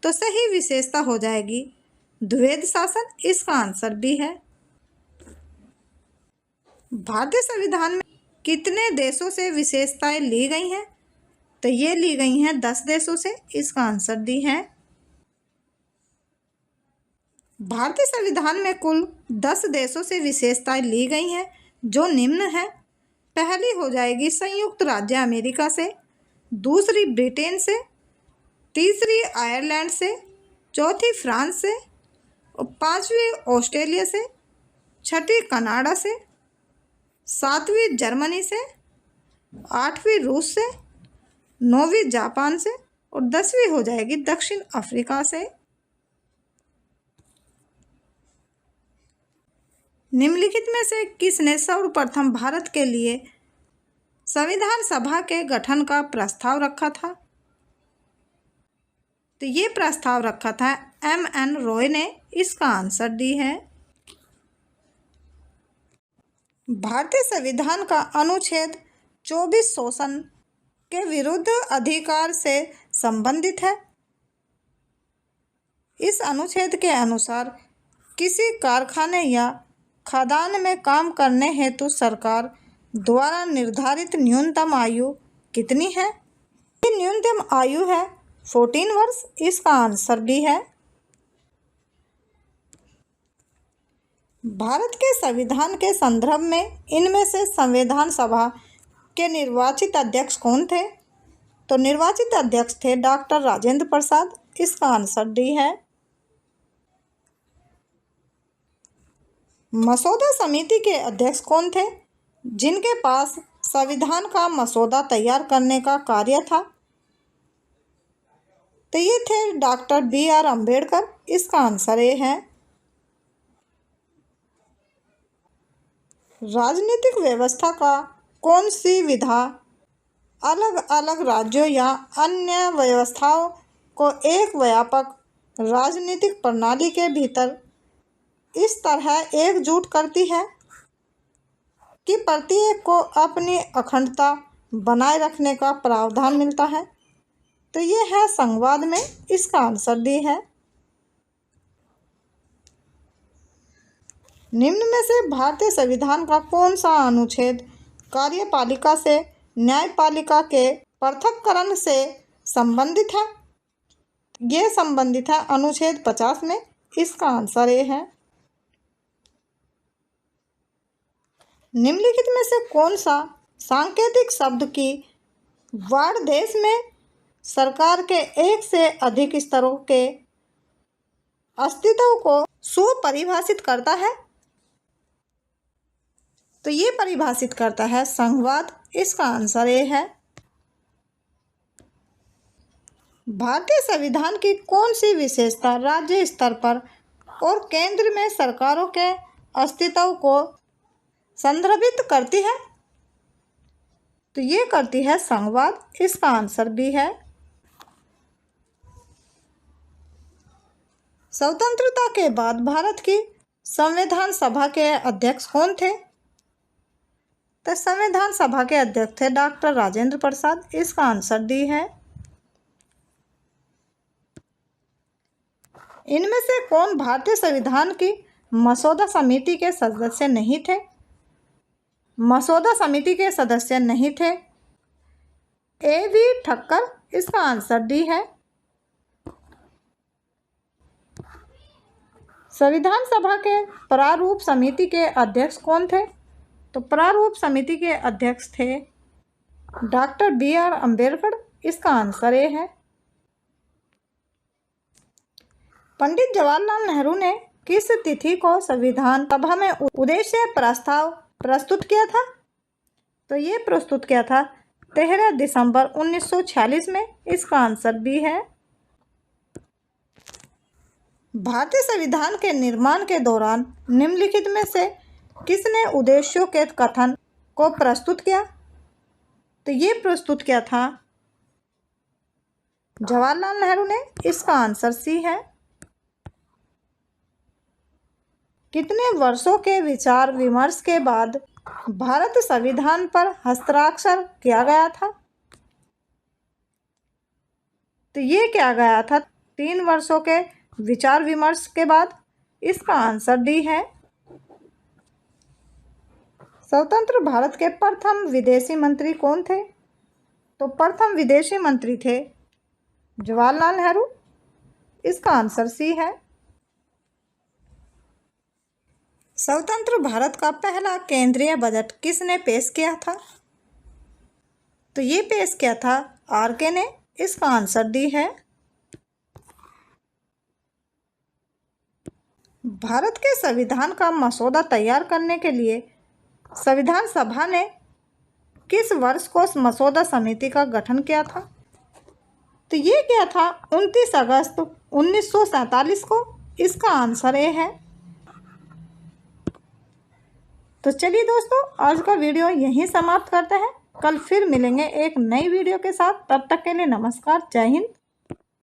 तो सही विशेषता हो जाएगी द्वैध शासन। इसका आंसर बी है। भारतीय संविधान में कितने देशों से विशेषताएं ली गई हैं? तो ये ली गई हैं 10 देशों से। इसका आंसर डी है। भारतीय संविधान में कुल 10 देशों से विशेषताएं ली गई हैं, जो निम्न है। पहली हो जाएगी संयुक्त राज्य अमेरिका से, दूसरी ब्रिटेन से, तीसरी आयरलैंड से, चौथी फ्रांस से, और पांचवी ऑस्ट्रेलिया से, छठी कनाडा से, सातवीं जर्मनी से, आठवीं रूस से, नौवीं जापान से, और 10वीं हो जाएगी दक्षिण अफ्रीका से। निम्नलिखित में से किसने सर्वप्रथम भारत के लिए संविधान सभा के गठन का प्रस्ताव रखा था? तो ये प्रस्ताव रखा था M.N. रॉय ने। इसका आंसर डी है। भारतीय संविधान का अनुच्छेद 24 शोषण के विरुद्ध अधिकार से संबंधित है। इस अनुच्छेद के अनुसार किसी कारखाने या खदान में काम करने हेतु सरकार द्वारा निर्धारित न्यूनतम आयु कितनी है? ये न्यूनतम आयु है 14 वर्ष। इसका आंसर डी है। भारत के संविधान के संदर्भ में इनमें से संविधान सभा के निर्वाचित अध्यक्ष कौन थे? तो निर्वाचित अध्यक्ष थे डॉक्टर राजेंद्र प्रसाद। इसका आंसर डी है। मसौदा समिति के अध्यक्ष कौन थे, जिनके पास संविधान का मसौदा तैयार करने का कार्य था? तो ये थे डॉक्टर B.R. अम्बेडकर। इसका आंसर ए है। राजनीतिक व्यवस्था का कौन सी विधा अलग अलग राज्यों या अन्य व्यवस्थाओं को एक व्यापक राजनीतिक प्रणाली के भीतर इस तरह एकजुट करती है कि प्रत्येक को अपनी अखंडता बनाए रखने का प्रावधान मिलता है? तो ये है संघवाद में। इसका आंसर डी है। निम्न में से भारतीय संविधान का कौन सा अनुच्छेद कार्यपालिका से न्यायपालिका के पृथक्करण से संबंधित है? ये संबंधित है अनुच्छेद 50 में। इसका आंसर ए है। निम्नलिखित में से कौन सा सांकेतिक शब्द की वार्ड देश में सरकार के एक से अधिक स्तरों के अस्तित्व को सुपरिभाषित करता है? तो ये परिभाषित करता है संघवाद। इसका आंसर ए है। भारतीय संविधान की कौन सी विशेषता राज्य स्तर पर और केंद्र में सरकारों के अस्तित्व को संदर्भित करती है? तो ये करती है संघवाद। इसका आंसर बी है। स्वतंत्रता के बाद भारत की संविधान सभा के अध्यक्ष कौन थे? तो संविधान सभा के अध्यक्ष थे डॉक्टर राजेंद्र प्रसाद। इसका आंसर डी है। इनमें से कौन भारतीय संविधान की मसौदा समिति के सदस्य नहीं थे? मसौदा समिति के सदस्य नहीं थे। A.V. ठक्कर। इसका आंसर डी है। संविधान सभा के प्रारूप समिति के अध्यक्ष कौन थे? तो प्रारूप समिति के अध्यक्ष थे डॉक्टर B.R. अम्बेडकर। इसका आंसर ए है। पंडित जवाहरलाल नेहरू ने किस तिथि को संविधान सभा में उद्देश्य प्रस्ताव प्रस्तुत किया था? तो ये प्रस्तुत किया था 13 दिसंबर 1946 में। इसका आंसर बी है। भारतीय संविधान के निर्माण के दौरान निम्नलिखित में से किसने उद्देश्यों के कथन को प्रस्तुत किया? तो ये प्रस्तुत किया था जवाहरलाल नेहरू ने। इसका आंसर सी है। कितने वर्षों के विचार विमर्श के बाद भारत संविधान पर हस्ताक्षर किया गया था? तो ये किया गया था 3 वर्षों के विचार विमर्श के बाद। इसका आंसर डी है। स्वतंत्र भारत के प्रथम विदेशी मंत्री कौन थे? तो प्रथम विदेशी मंत्री थे जवाहरलाल नेहरू। इसका आंसर सी है। स्वतंत्र भारत का पहला केंद्रीय बजट किसने पेश किया था? तो ये पेश किया था आर.के. ने। इसका आंसर डी है। भारत के संविधान का मसौदा तैयार करने के लिए संविधान सभा ने किस वर्ष को मसौदा समिति का गठन किया था? तो ये किया था 29 अगस्त 1947 को। इसका आंसर ए है। तो चलिए दोस्तों, आज का वीडियो यहीं समाप्त करते हैं। कल फिर मिलेंगे एक नई वीडियो के साथ। तब तक के लिए नमस्कार। जय हिंद।